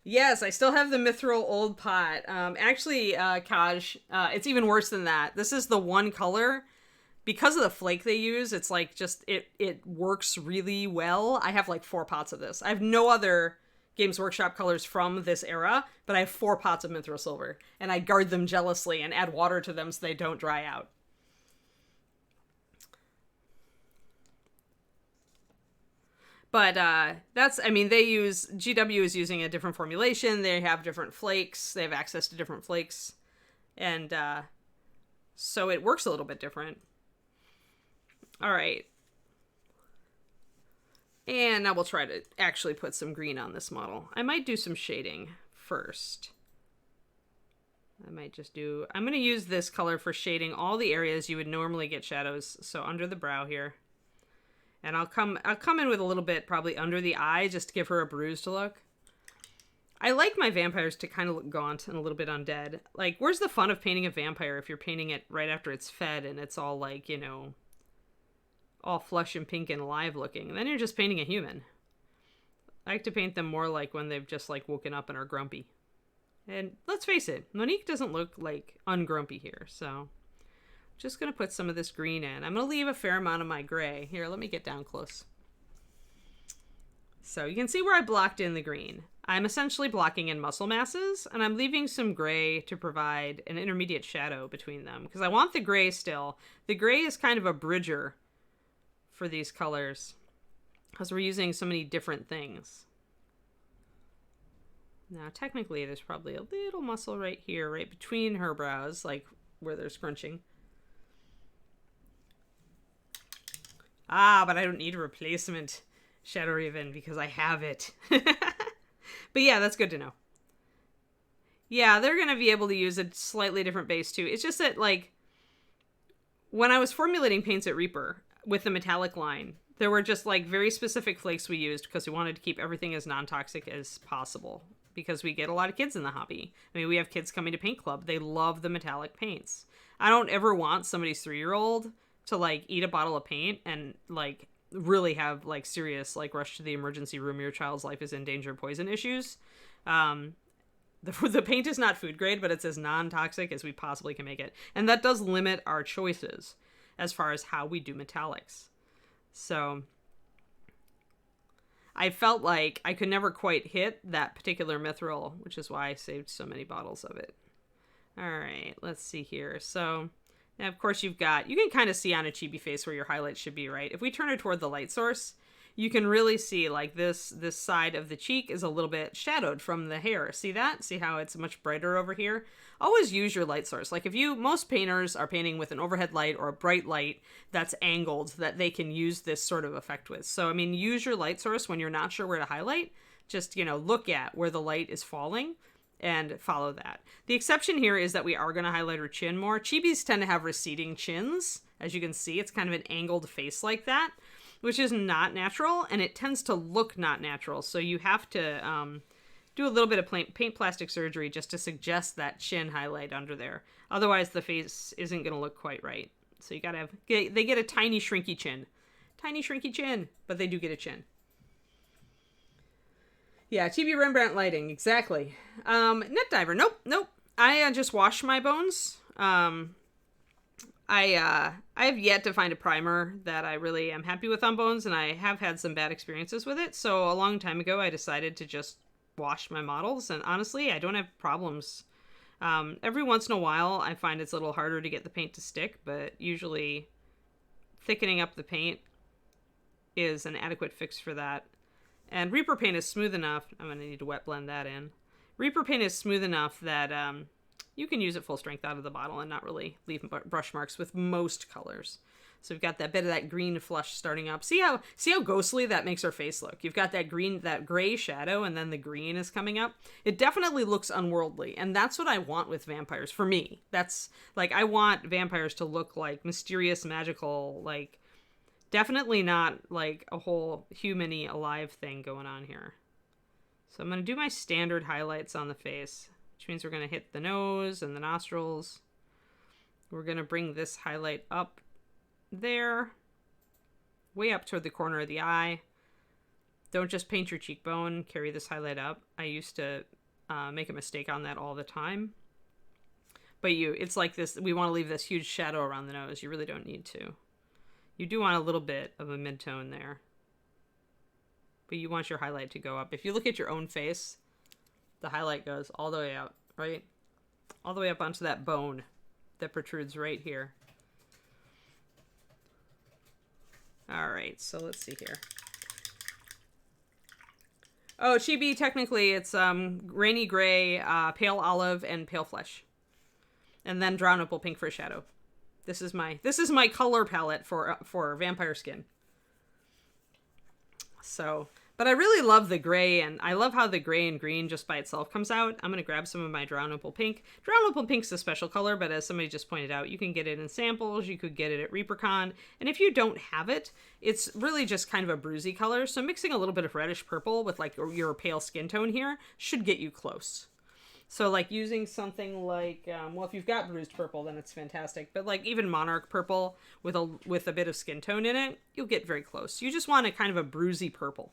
A: Yes, I still have the Mithril Old Pot. Actually, Kaj, it's even worse than that. This is the one color. Because of the flake they use, it's like just, it works really well. I have like 4 pots of this. I have no other Games Workshop colors from this era, but I have 4 pots of Mithril Silver. And I guard them jealously and add water to them so they don't dry out. But that's, I mean, GW is using a different formulation. They have different flakes. They have access to different flakes. And so it works a little bit different. All right. And now we'll try to actually put some green on this model. I might do some shading first. I'm going to use this color for shading all the areas you would normally get shadows. So under the brow here. And I'll come in with a little bit probably under the eye just to give her a bruised look. I like my vampires to kind of look gaunt and a little bit undead. Like, where's the fun of painting a vampire if you're painting it right after it's fed and it's all like, you know, all flush and pink and alive looking? And then you're just painting a human. I like to paint them more like when they've just like woken up and are grumpy. And let's face it, Monique doesn't look like ungrumpy here, so just going to put some of this green in. I'm going to leave a fair amount of my gray. Here, let me get down close. So you can see where I blocked in the green. I'm essentially blocking in muscle masses, and I'm leaving some gray to provide an intermediate shadow between them, because I want the gray still. The gray is kind of a bridger for these colors, because we're using so many different things. Now, technically, there's probably a little muscle right here, right between her brows, like where they're scrunching. Ah, but I don't need a replacement shadow raven because I have it. But yeah, that's good to know. Yeah, they're going to be able to use a slightly different base too. It's just that, like, when I was formulating paints at Reaper with the metallic line, there were just like very specific flakes we used because we wanted to keep everything as non-toxic as possible, because we get a lot of kids in the hobby. I mean, we have kids coming to paint club. They love the metallic paints. I don't ever want somebody's 3-year-old to like eat a bottle of paint and like really have like serious like rush to the emergency room, your child's life is in danger, poison issues. The paint is not food grade, but it's as non-toxic as we possibly can make it. And that does limit our choices as far as how we do metallics. So I felt like I could never quite hit that particular mithril, which is why I saved so many bottles of it. All right, let's see here. So now, of course, you can kind of see on a chibi face where your highlights should be, right? If we turn it toward the light source, you can really see like this side of the cheek is a little bit shadowed from the hair. See that? See how it's much brighter over here? Always use your light source. Like most painters are painting with an overhead light or a bright light that's angled that they can use this sort of effect with. So, I mean, use your light source when you're not sure where to highlight. Just, look at where the light is falling and follow that. The exception here is that we are going to highlight her chin more. Chibis tend to have receding chins. As you can see, it's kind of an angled face like that, which is not natural, and it tends to look not natural. So you have to do a little bit of paint plastic surgery just to suggest that chin highlight under there. Otherwise, the face isn't going to look quite right. So you got to they get a tiny shrinky chin. Tiny shrinky chin, but they do get a chin. Yeah, Chibi Rembrandt lighting, exactly. Net diver, nope. I just wash my bones. I have yet to find a primer that I really am happy with on bones, and I have had some bad experiences with it. So a long time ago, I decided to just wash my models, and honestly, I don't have problems. Every once in a while, I find it's a little harder to get the paint to stick, but usually thickening up the paint is an adequate fix for that. And Reaper paint is smooth enough. I'm going to need to wet blend that in. Reaper paint is smooth enough that you can use it full strength out of the bottle and not really leave brush marks with most colors. So we've got that bit of that green flush starting up. See how ghostly that makes her face look? You've got that gray shadow, and then the green is coming up. It definitely looks unworldly, and that's what I want with vampires. For me, that's like, I want vampires to look like mysterious, magical, like definitely not like a whole human-y alive thing going on here. So I'm going to do my standard highlights on the face, which means we're going to hit the nose and the nostrils. We're going to bring this highlight up there, way up toward the corner of the eye. Don't just paint your cheekbone, carry this highlight up. I used to make a mistake on that all the time. But it's like this, we want to leave this huge shadow around the nose. You really don't need to. You do want a little bit of a mid-tone there, but you want your highlight to go up. If you look at your own face, the highlight goes all the way out, right? All the way up onto that bone that protrudes right here. All right, so let's see here. Oh, chibi, technically it's rainy gray, pale olive, and pale flesh. And then Drown Opal Pink for a shadow. This is my color palette for vampire skin. So, but I really love the gray, and I love how the gray and green just by itself comes out. I'm going to grab some of my Drown Opal Pink. Drown Opal Pink's a special color, but as somebody just pointed out, you can get it in samples, you could get it at ReaperCon, and if you don't have it, it's really just kind of a bruisey color, so mixing a little bit of reddish purple with like your pale skin tone here should get you close. So like using something like, well, if you've got bruised purple, then it's fantastic. But like even Monarch purple with a bit of skin tone in it, you'll get very close. You just want a kind of a bruisey purple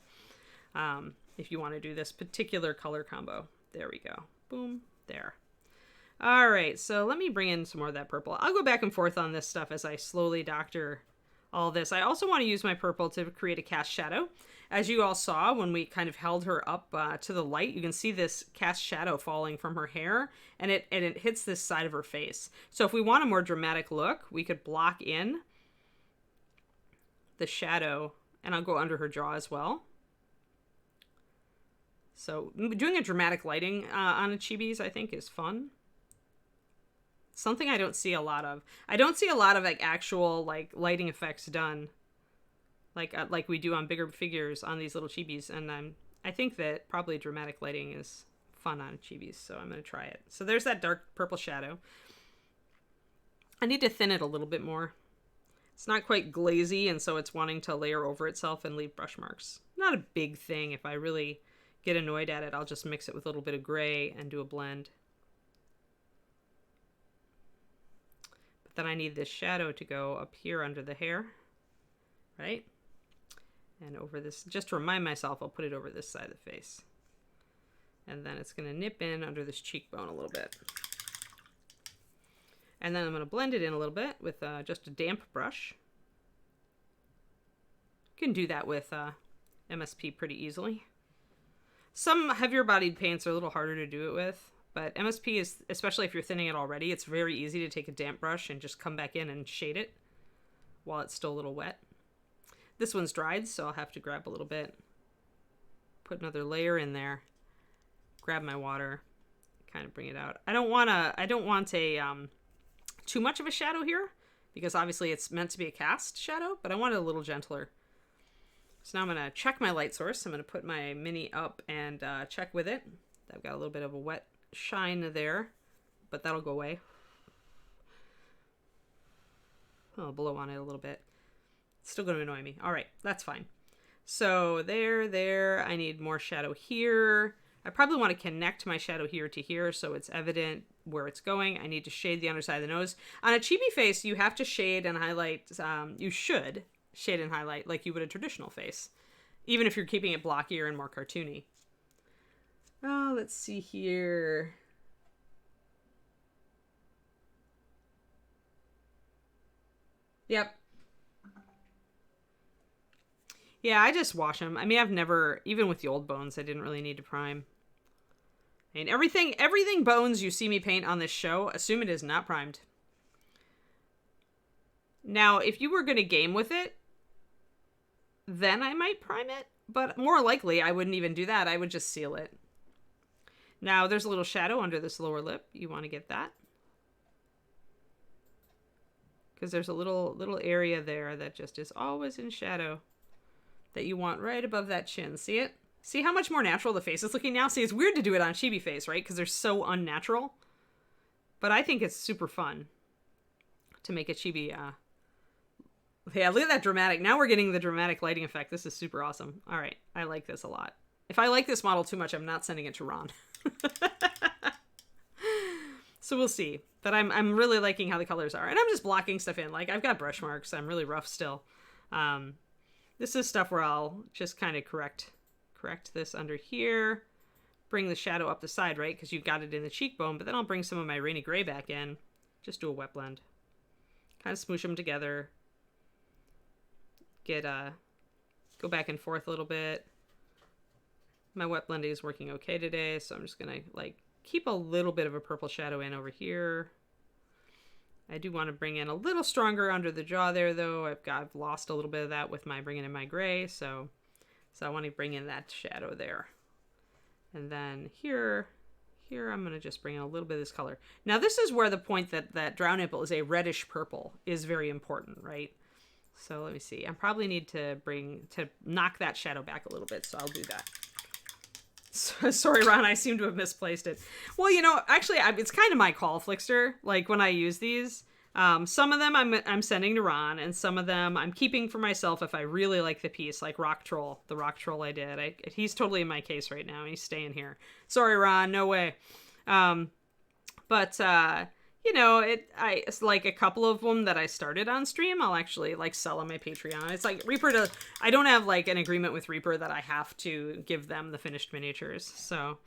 A: if you want to do this particular color combo. There we go. Boom. There. All right. So let me bring in some more of that purple. I'll go back and forth on this stuff as I slowly doctor all this. I also want to use my purple to create a cast shadow. As you all saw when we kind of held her up to the light, you can see this cast shadow falling from her hair, and it hits this side of her face. So if we want a more dramatic look, we could block in the shadow, and I'll go under her jaw as well. So doing a dramatic lighting on a chibis, I think, is fun. Something I don't see a lot of. I don't see a lot of like actual like lighting effects done like we do on bigger figures on these little chibis, and I think that probably dramatic lighting is fun on chibis, so I'm going to try it. So there's that dark purple shadow. I need to thin it a little bit more. It's not quite glazy, and so it's wanting to layer over itself and leave brush marks. Not a big thing. If I really get annoyed at it, I'll just mix it with a little bit of gray and do a blend. But then I need this shadow to go up here under the hair, right? And over this, just to remind myself, I'll put it over this side of the face. And then it's going to nip in under this cheekbone a little bit. And then I'm going to blend it in a little bit with just a damp brush. You can do that with MSP pretty easily. Some heavier bodied paints are a little harder to do it with, but MSP is, especially if you're thinning it already, it's very easy to take a damp brush and just come back in and shade it while it's still a little wet. This one's dried, so I'll have to grab a little bit, put another layer in there, grab my water, kind of bring it out. I don't want a too much of a shadow here, because obviously it's meant to be a cast shadow, but I want it a little gentler. So now I'm going to check my light source. I'm going to put my mini up and check with it. I've got a little bit of a wet shine there, but that'll go away. I'll blow on it a little bit. It's still going to annoy me. All right, that's fine. So there. I need more shadow here. I probably want to connect my shadow here to here so it's evident where it's going. I need to shade the underside of the nose. On a chibi face, you have to shade and highlight. You should shade and highlight like you would a traditional face, even if you're keeping it blockier and more cartoony. Oh, let's see here. Yep. Yeah, I just wash them. I mean, I've never, even with the old bones, I didn't really need to prime. And everything bones you see me paint on this show, assume it is not primed. Now, if you were going to game with it, then I might prime it. But more likely, I wouldn't even do that. I would just seal it. Now, there's a little shadow under this lower lip. You want to get that. Because there's a little area there that just is always in shadow that you want right above that chin. See it? See how much more natural the face is looking now? See, it's weird to do it on chibi face, right? Because they're so unnatural. But I think it's super fun to make a chibi. Yeah, look at that dramatic. Now we're getting the dramatic lighting effect. This is super awesome. All right, I like this a lot. If I like this model too much, I'm not sending it to Ron. So we'll see. But I'm really liking how the colors are. And I'm just blocking stuff in. Like, I've got brush marks. I'm really rough still. This is stuff where I'll just kind of correct this under here. Bring the shadow up the side, right? Because you've got it in the cheekbone. But then I'll bring some of my Rainy Gray back in. Just do a wet blend. Kind of smoosh them together. Go back and forth a little bit. My wet blending is working okay today, so I'm just gonna like keep a little bit of a purple shadow in over here. I do want to bring in a little stronger under the jaw there, though. I've lost a little bit of that with my bringing in my gray, so I want to bring in that shadow there. And then here, here I'm going to just bring in a little bit of this color. Now this is where the point that Drow Nipple is a reddish purple is very important, right? So let me see. I probably need to knock that shadow back a little bit, so I'll do that. Sorry, Ron, I seem to have misplaced it. Well, you know, actually, it's kind of my call, Flickster. Like, when I use these, some of them I'm sending to Ron, and some of them I'm keeping for myself if I really like the piece, like Rock Troll. The Rock Troll I did. He's totally in my case right now. He's staying here. Sorry, Ron, no way. You know, it's like a couple of them that I started on stream, I'll actually like sell on my Patreon. It's like Reaper I don't have like an agreement with Reaper that I have to give them the finished miniatures. So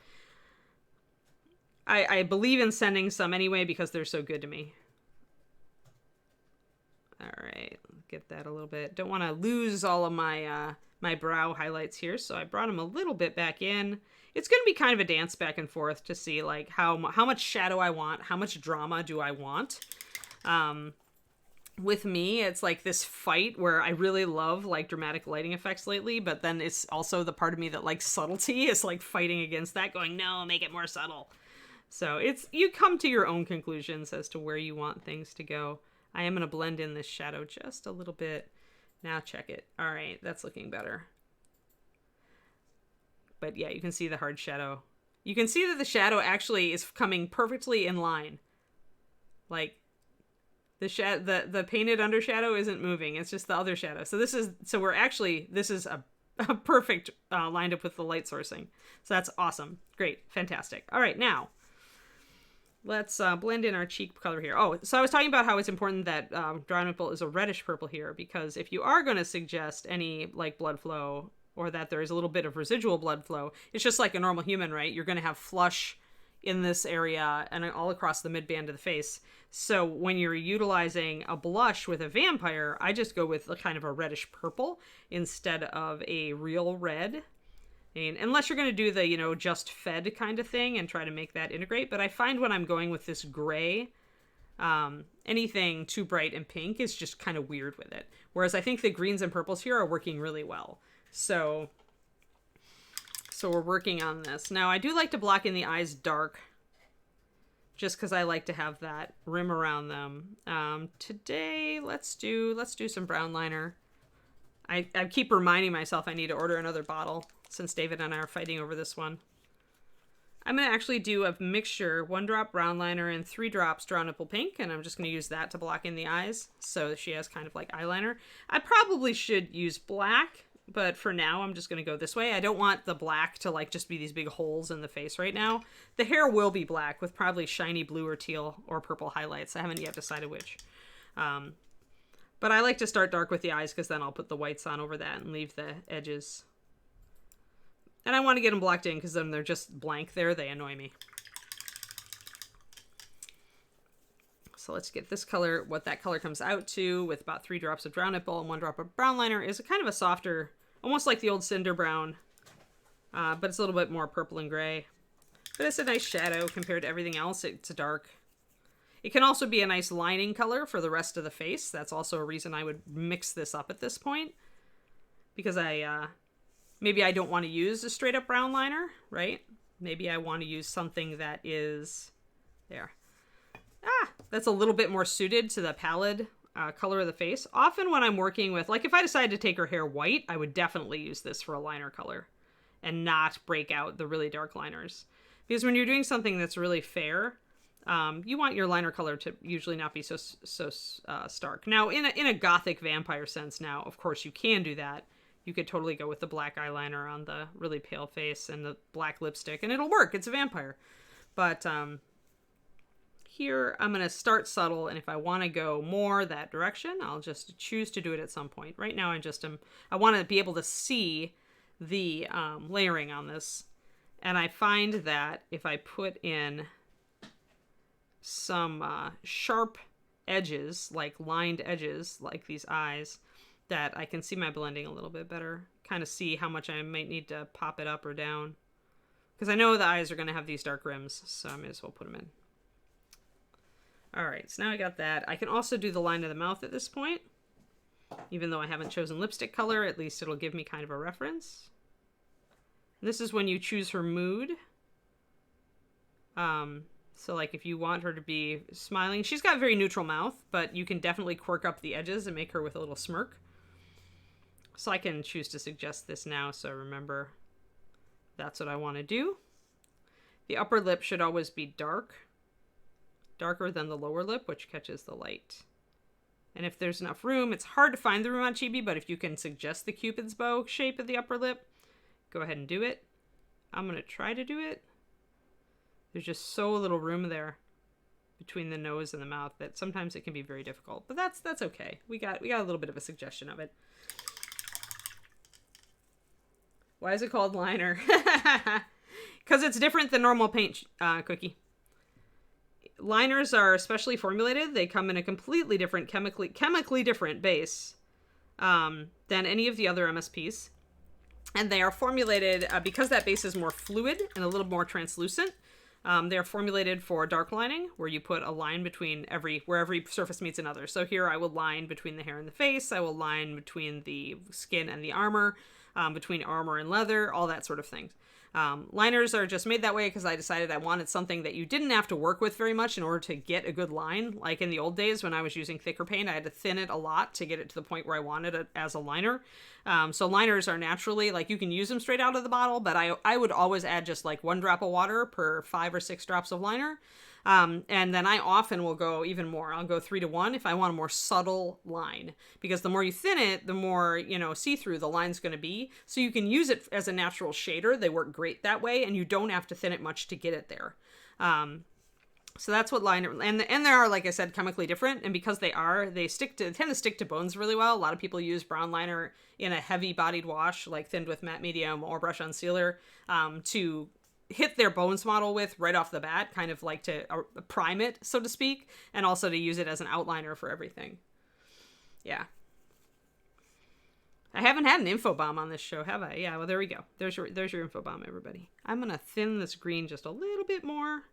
A: I believe in sending some anyway because they're so good to me. All right, get that a little bit. Don't want to lose all of my my brow highlights here, so I brought them a little bit back in. It's going to be kind of a dance back and forth to see like how much shadow I want, how much drama do I want. With me, it's like this fight where I really love like dramatic lighting effects lately, but then it's also the part of me that likes subtlety is like fighting against that, going, no, make it more subtle. So you come to your own conclusions as to where you want things to go. I am going to blend in this shadow just a little bit. Now check it. All right, that's looking better. But yeah, you can see the hard shadow. You can see that the shadow actually is coming perfectly in line. Like the painted undershadow isn't moving. It's just the other shadow. So this is a perfect lined up with the light sourcing. So that's awesome. Great. Fantastic. All right, now let's blend in our cheek color here. Oh, so I was talking about how it's important that Drow Nipple is a reddish purple here, because if you are going to suggest any like blood flow or that there is a little bit of residual blood flow, it's just like a normal human, right? You're going to have flush in this area and all across the midband of the face. So when you're utilizing a blush with a vampire, I just go with kind of a reddish purple instead of a real red. And unless you're going to do the, you know, just fed kind of thing and try to make that integrate. But I find when I'm going with this gray, anything too bright and pink is just kind of weird with it. Whereas I think the greens and purples here are working really well. So we're working on this. Now, I do like to block in the eyes dark, just because I like to have that rim around them. Today, let's do some brown liner. I keep reminding myself I need to order another bottle, since David and I are fighting over this one. I'm going to actually do a mixture, 1 drop brown liner and 3 drops Drow Nipple Pink, and I'm just going to use that to block in the eyes, so she has kind of like eyeliner. I probably should use black, but for now I'm just going to go this way. I don't want the black to like just be these big holes in the face right now. The hair will be black with probably shiny blue or teal or purple highlights. I haven't yet decided which. But I like to start dark with the eyes because then I'll put the whites on over that and leave the edges. And I want to get them blocked in because then they're just blank there. They annoy me. So let's get this color, what that color comes out to with about 3 drops of Drow Nipple and 1 drop of brown liner is kind of a softer, almost like the old Cinder Brown, but it's a little bit more purple and gray. But it's a nice shadow compared to everything else. It's dark. It can also be a nice lining color for the rest of the face. That's also a reason I would mix this up at this point. Because maybe I don't want to use a straight up brown liner, right? Maybe I want to use something that is, that's a little bit more suited to the pallid color of the face. Often when I'm working with, like if I decided to take her hair white, I would definitely use this for a liner color and not break out the really dark liners. Because when you're doing something that's really fair, you want your liner color to usually not be so stark. Now, in a gothic vampire sense now, of course, you can do that. You could totally go with the black eyeliner on the really pale face and the black lipstick, and it'll work. It's a vampire. But here, I'm going to start subtle, and if I want to go more that direction, I'll just choose to do it at some point. Right now, I want to be able to see the layering on this. And I find that if I put in some sharp edges, like lined edges, like these eyes, that I can see my blending a little bit better. Kind of see how much I might need to pop it up or down. Because I know the eyes are going to have these dark rims, so I may as well put them in. Alright, so now I got that. I can also do the line of the mouth at this point. Even though I haven't chosen lipstick color, at least it'll give me kind of a reference. This is when you choose her mood. So like if you want her to be smiling, she's got a very neutral mouth, but you can definitely quirk up the edges and make her with a little smirk. So I can choose to suggest this now, so remember that's what I want to do. The upper lip should always be darker than the lower lip, which catches the light. And if there's enough room, it's hard to find the room on Chibi, but if you can suggest the Cupid's bow shape of the upper lip, go ahead and do it. I'm going to try to do it. There's just so little room there between the nose and the mouth that sometimes it can be very difficult. But that's okay. We got a little bit of a suggestion of it. Why is it called liner? Because it's different than normal paint, Cookie. Liners are specially formulated. They come in a completely different, chemically different base than any of the other MSPs. And they are formulated, because that base is more fluid and a little more translucent, they are formulated for dark lining, where you put a line between where every surface meets another. So here I will line between the hair and the face. I will line between the skin and the armor, between armor and leather, all that sort of thing. Liners are just made that way because I decided I wanted something that you didn't have to work with very much in order to get a good line. Like in the old days when I was using thicker paint, I had to thin it a lot to get it to the point where I wanted it as a liner. So liners are naturally, like you can use them straight out of the bottle, but I would always add just like 1 drop of water per 5 or 6 drops of liner. And then I often will go even more. I'll go 3 to 1 if I want a more subtle line, because the more you thin it, the more, see-through the line's going to be. So you can use it as a natural shader. They work great that way, and you don't have to thin it much to get it there. So that's what liner, and they are, like I said, chemically different. And because they tend to stick to bones really well. A lot of people use brown liner in a heavy bodied wash, like thinned with matte medium or brush on sealer, to hit their bones model with right off the bat, kind of like to prime it, so to speak, and also to use it as an outliner for everything. Yeah. I haven't had an info bomb on this show, have I? Yeah, well, there we go. There's your info bomb, everybody. I'm going to thin this green just a little bit more.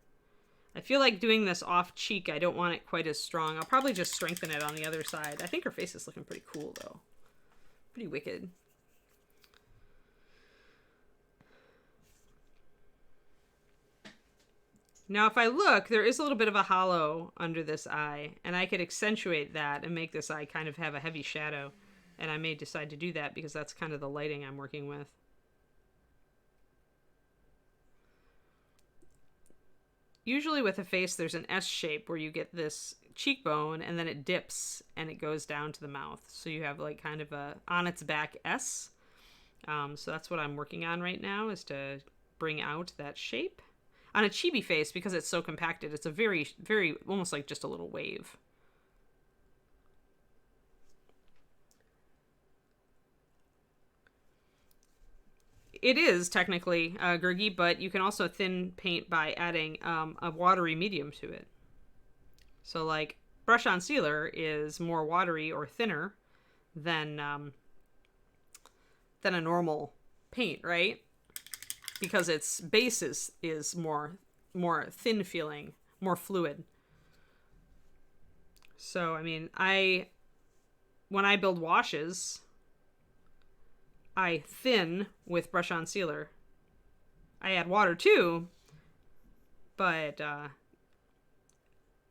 A: I feel like doing this off cheek. I don't want it quite as strong. I'll probably just strengthen it on the other side. I think her face is looking pretty cool, though. Pretty wicked. Now, if I look, there is a little bit of a hollow under this eye, and I could accentuate that and make this eye kind of have a heavy shadow. And I may decide to do that because that's kind of the lighting I'm working with. Usually with a face, there's an S shape where you get this cheekbone and then it dips and it goes down to the mouth. So you have like kind of a on its back S. So that's what I'm working on right now, is to bring out that shape. On a chibi face, because it's so compacted, it's a very, very, almost like just a little wave. It is technically Gurgi, but you can also thin paint by adding a watery medium to it. So like brush on sealer is more watery or thinner than a normal paint, right? Because its base is more thin feeling, more fluid. So, I mean, when I build washes, I thin with brush on sealer. I add water too, but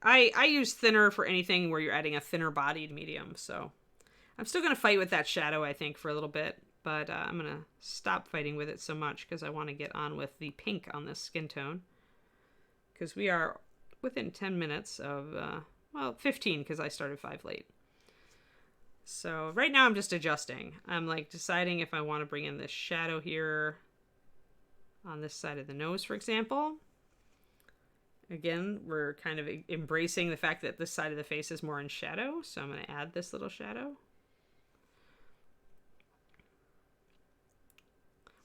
A: I use thinner for anything where you're adding a thinner bodied medium. So I'm still going to fight with that shadow, I think, for a little bit. But I'm going to stop fighting with it so much because I want to get on with the pink on this skin tone. Because we are within 10 minutes of, 15 because I started 5 late. So right now I'm just adjusting. I'm like deciding if I want to bring in this shadow here on this side of the nose, for example. Again, we're kind of embracing the fact that this side of the face is more in shadow. So I'm going to add this little shadow.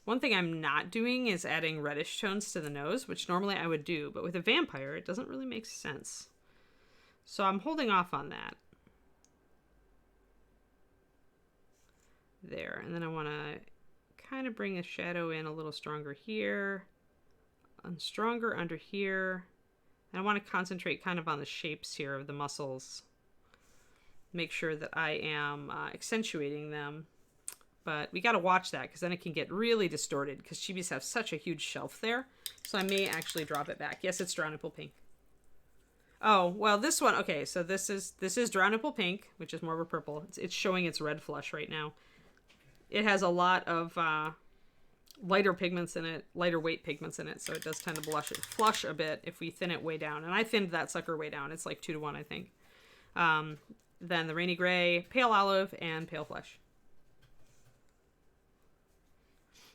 A: One thing I'm not doing is adding reddish tones to the nose, which normally I would do, but with a vampire, it doesn't really make sense. So I'm holding off on that. There, and then I want to kind of bring the shadow in a little stronger here, and stronger under here. And I want to concentrate kind of on the shapes here of the muscles. Make sure that I am accentuating them. But we got to watch that because then it can get really distorted because chibis have such a huge shelf there. So I may actually drop it back. Yes, it's Draw Nipple Pink. Oh, well, this one, okay, so this is Draw Nipple Pink, which is more of a purple. It's showing its red flush right now. It has a lot of lighter pigments in it, lighter weight pigments in it, so it does tend to flush a bit if we thin it way down. And I thinned that sucker way down. It's like 2-to-1, I think. Then the Rainy Gray, Pale Olive, and Pale Flesh.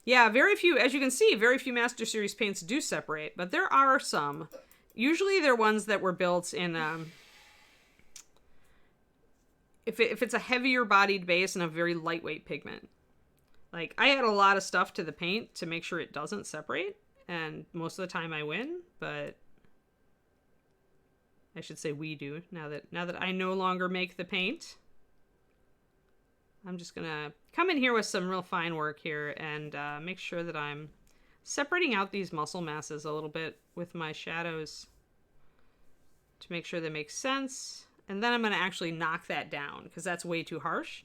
A: Yeah, very few, as you can see, very few Master Series paints do separate, but there are some. Usually they're ones that were built in, if it's a heavier bodied base and a very lightweight pigment. Like, I add a lot of stuff to the paint to make sure it doesn't separate, and most of the time I win, but I should say we do, now that I no longer make the paint. I'm just gonna come in here with some real fine work here and make sure that I'm separating out these muscle masses a little bit with my shadows to make sure they make sense. And then I'm gonna actually knock that down because that's way too harsh.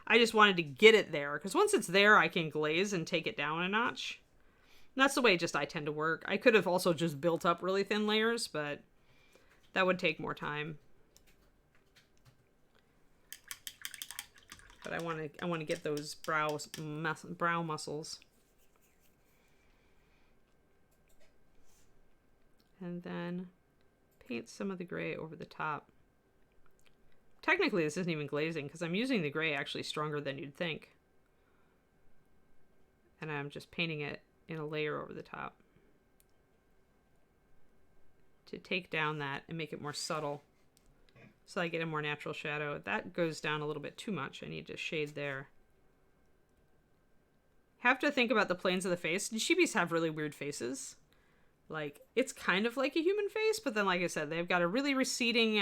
A: I just wanted to get it there because once it's there, I can glaze and take it down a notch. And that's the way just I tend to work. I could have also just built up really thin layers, but that would take more time. But I want to get those brow muscles. And then paint some of the gray over the top. Technically, this isn't even glazing because I'm using the gray actually stronger than you'd think. And I'm just painting it in a layer over the top to take down that and make it more subtle. So I get a more natural shadow. That goes down a little bit too much. I need to shade there. Have to think about the planes of the face. Chibis have really weird faces. Like, it's kind of like a human face, but then, like I said, they've got a really receding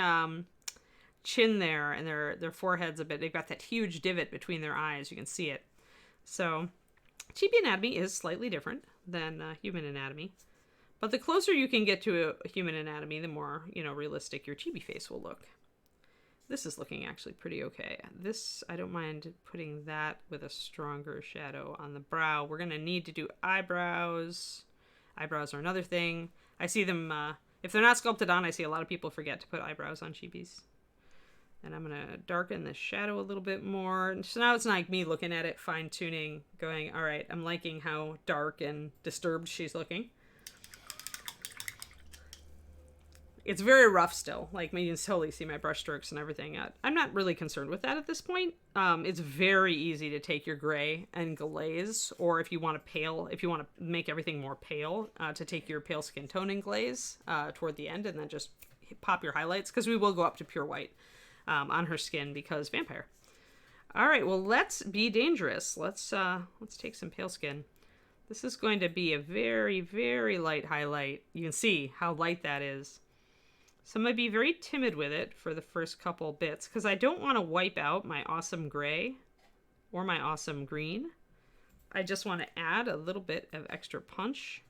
A: chin there, and their forehead's a bit, they've got that huge divot between their eyes. You can see it. So, Chibi anatomy is slightly different than human anatomy. But the closer you can get to a human anatomy, the more, realistic your chibi face will look. This is looking actually pretty okay. This, I don't mind putting that with a stronger shadow on the brow. We're going to need to do eyebrows. Eyebrows are another thing. I see them, if they're not sculpted on, I see a lot of people forget to put eyebrows on chibis. And I'm going to darken the shadow a little bit more. So now it's not like me looking at it, fine-tuning, going, all right, I'm liking how dark and disturbed she's looking. It's very rough still. Like, you can totally see my brush strokes and everything. I'm not really concerned with that at this point. It's very easy to take your gray and glaze, or if you want to make everything more pale, to take your pale skin tone and glaze toward the end, and then just pop your highlights, because we will go up to pure white on her skin because vampire. All right, well, let's be dangerous. Let's take some pale skin. This is going to be a very, very light highlight. You can see how light that is. So I'm going to be very timid with it for the first couple bits because I don't want to wipe out my awesome gray or my awesome green. I just want to add a little bit of extra punch.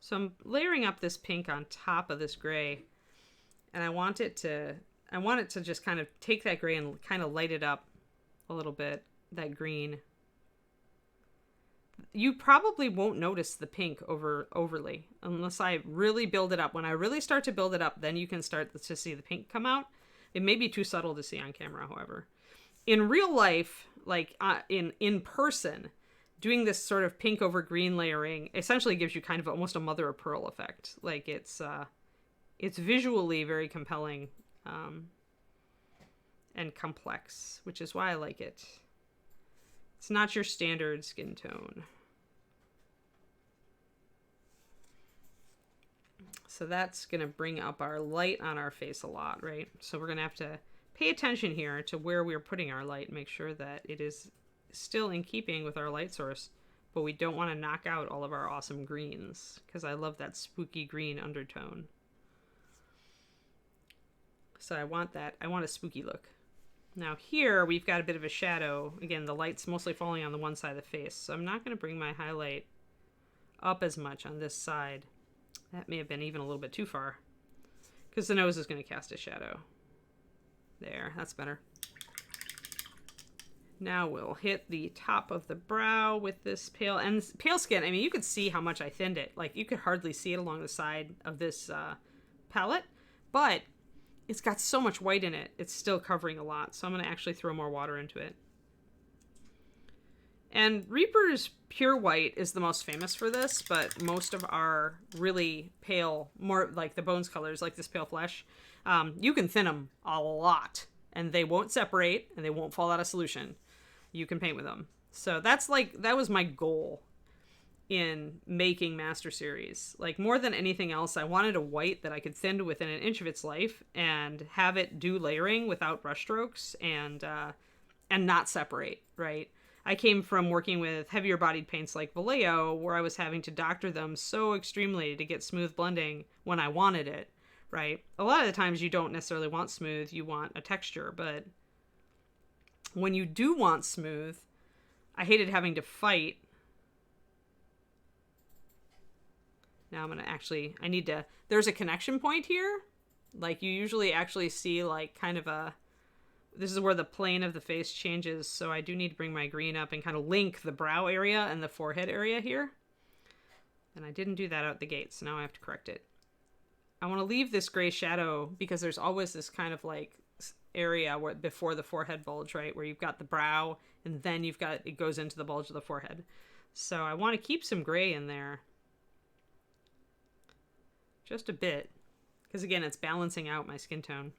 A: So I'm layering up this pink on top of this gray, and I want it to just kind of take that gray and kind of light it up a little bit, that green. You probably won't notice the pink overly unless I really build it up. When I really start to build it up, then you can start to see the pink come out. It may be too subtle to see on camera, however. In real life, like in person, doing this sort of pink over green layering essentially gives you kind of almost a mother of pearl effect. Like it's visually very compelling and complex, which is why I like it. It's not your standard skin tone. So that's going to bring up our light on our face a lot, right? So we're going to have to pay attention here to where we're putting our light, make sure that it is still in keeping with our light source, but we don't want to knock out all of our awesome greens because I love that spooky green undertone. So I want a spooky look. Now here we've got a bit of a shadow. Again, the light's mostly falling on the one side of the face, so I'm not going to bring my highlight up as much on this side. That may have been even a little bit too far because the nose is going to cast a shadow. There, that's better. Now we'll hit the top of the brow with this pale. And pale skin, I mean, you could see how much I thinned it. Like, you could hardly see it along the side of this palette. But it's got so much white in it, it's still covering a lot. So I'm going to actually throw more water into it. And Reaper's Pure White is the most famous for this, but most of our really pale, more like the bones colors, like this pale flesh, you can thin them a lot, and they won't separate, and they won't fall out of solution. You can paint with them. So that's like, that was my goal in making Master Series. Like, more than anything else, I wanted a white that I could thin to within an inch of its life and have it do layering without brush strokes and not separate, right? I came from working with heavier bodied paints like Vallejo, where I was having to doctor them so extremely to get smooth blending when I wanted it, right? A lot of the times you don't necessarily want smooth, you want a texture, but when you do want smooth, I hated having to fight. Now I'm going to actually, there's a connection point here. Like, you usually actually see like kind of this is where the plane of the face changes, so I do need to bring my green up and kind of link the brow area and the forehead area here. And I didn't do that out the gate, so now I have to correct it. I want to leave this gray shadow because there's always this kind of like area where before the forehead bulge, right? Where you've got the brow and then it goes into the bulge of the forehead. So I want to keep some gray in there. Just a bit. Because again, it's balancing out my skin tone.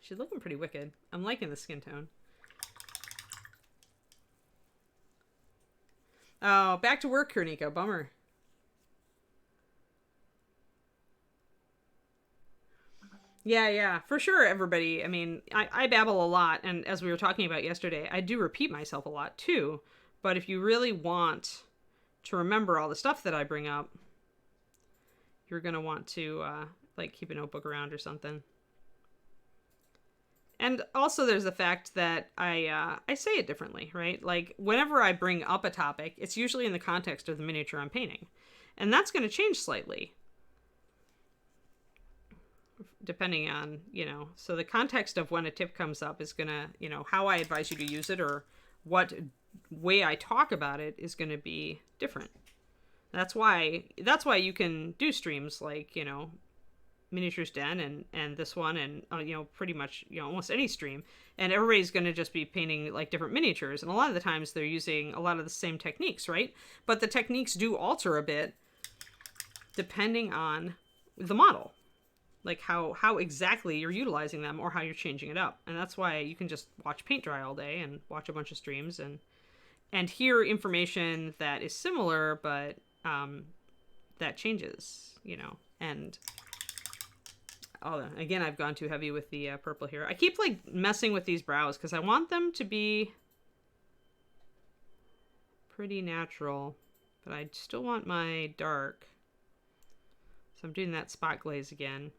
A: She's looking pretty wicked. I'm liking the skin tone. Oh, back to work, Kerniko. Bummer. Yeah, for sure, everybody. I mean, I babble a lot, and as we were talking about yesterday, I do repeat myself a lot, too. But if you really want to remember all the stuff that I bring up, you're going to want to, like, keep a notebook around or something. And also there's the fact that I say it differently, right? Like, whenever I bring up a topic, it's usually in the context of the miniature I'm painting. And that's going to change slightly. Depending on, so the context of when a tip comes up is going to, how I advise you to use it or what way I talk about it is going to be different. That's why you can do streams like, Miniatures Den and this one and pretty much almost any stream, and everybody's going to just be painting like different miniatures, and a lot of the times they're using a lot of the same techniques, right? But the techniques do alter a bit depending on the model, like how exactly you're utilizing them or how you're changing it up. And that's why you can just watch paint dry all day and watch a bunch of streams and hear information that is similar but that changes, and oh, again, I've gone too heavy with the purple here. I keep, like, messing with these brows because I want them to be pretty natural, but I still want my dark. So I'm doing that spot glaze again.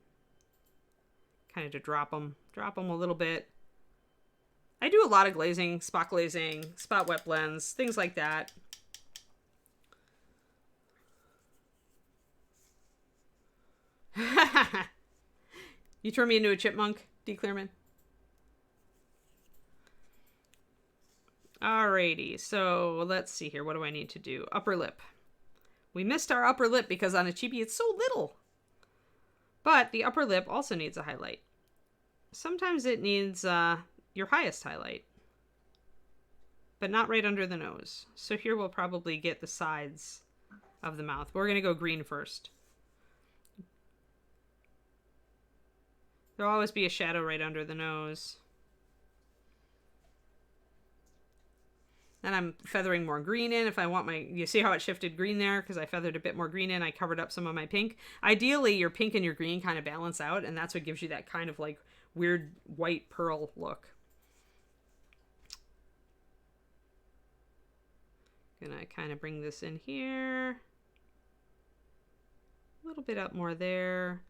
A: Kind of to drop them a little bit. I do a lot of glazing, spot wet blends, things like that. You turn me into a chipmunk, D. Clearman. Alrighty, so let's see here. What do I need to do? Upper lip. We missed our upper lip because on a chibi it's so little. But the upper lip also needs a highlight. Sometimes it needs your highest highlight, but not right under the nose. So here we'll probably get the sides of the mouth. We're going to go green first. There'll always be a shadow right under the nose. And I'm feathering more green in if I want you see how it shifted green there? Because I feathered a bit more green in. I covered up some of my pink. Ideally, your pink and your green kind of balance out, and that's what gives you that kind of like weird white pearl look. Gonna kind of bring this in here. A little bit up more there.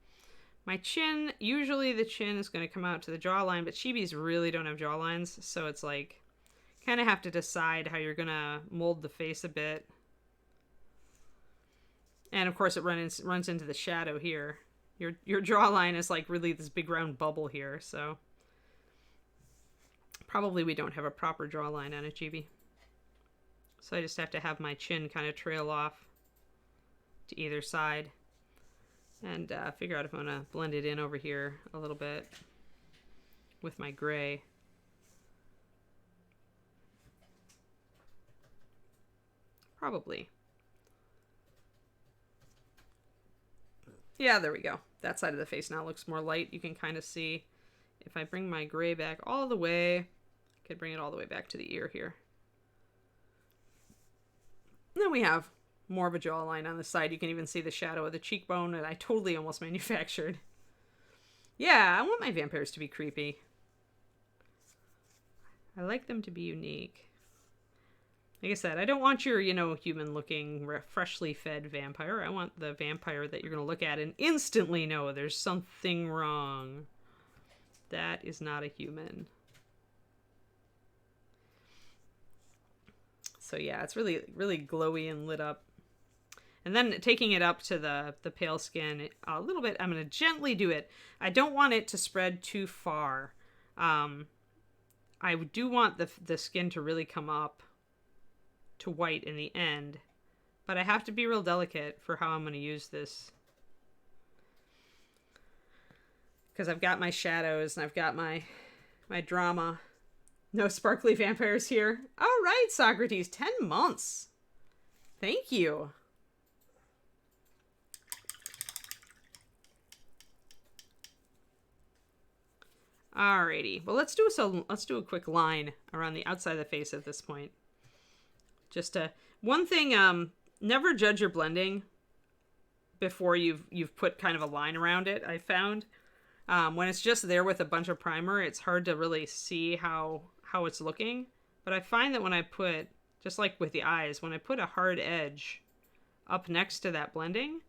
A: My chin, usually the chin is going to come out to the jawline, but chibis really don't have jawlines, so it's like, kind of have to decide how you're going to mold the face a bit. And of course it runs into the shadow here. Your jawline is like really this big round bubble here, so. Probably we don't have a proper jawline on it, GB. So I just have to have my chin kind of trail off to either side. And figure out if I'm going to blend it in over here a little bit with my gray. Probably. Yeah, there we go. That side of the face now looks more light. You can kind of see if I bring my gray back all the way, I could bring it all the way back to the ear here. And then we have more of a jawline on the side. You can even see the shadow of the cheekbone that I totally almost manufactured. Yeah, I want my vampires to be creepy. I like them to be unique. Like I said, I don't want your, human-looking, freshly fed vampire. I want the vampire that you're going to look at and instantly know there's something wrong. That is not a human. So yeah, it's really, really glowy and lit up. And then taking it up to the pale skin a little bit, I'm going to gently do it. I don't want it to spread too far. I do want the skin to really come up to white in the end, but I have to be real delicate for how I'm going to use this, because I've got my shadows and I've got my drama. No sparkly vampires here. All right, Socrates, 10 months. Thank you. Alrighty, well, let's do a quick line around the outside of the face at this point. Just one thing, never judge your blending before you've put kind of a line around it. I found when it's just there with a bunch of primer, it's hard to really see how it's looking. But I find that when I put, just like with the eyes, when I put a hard edge up next to that blending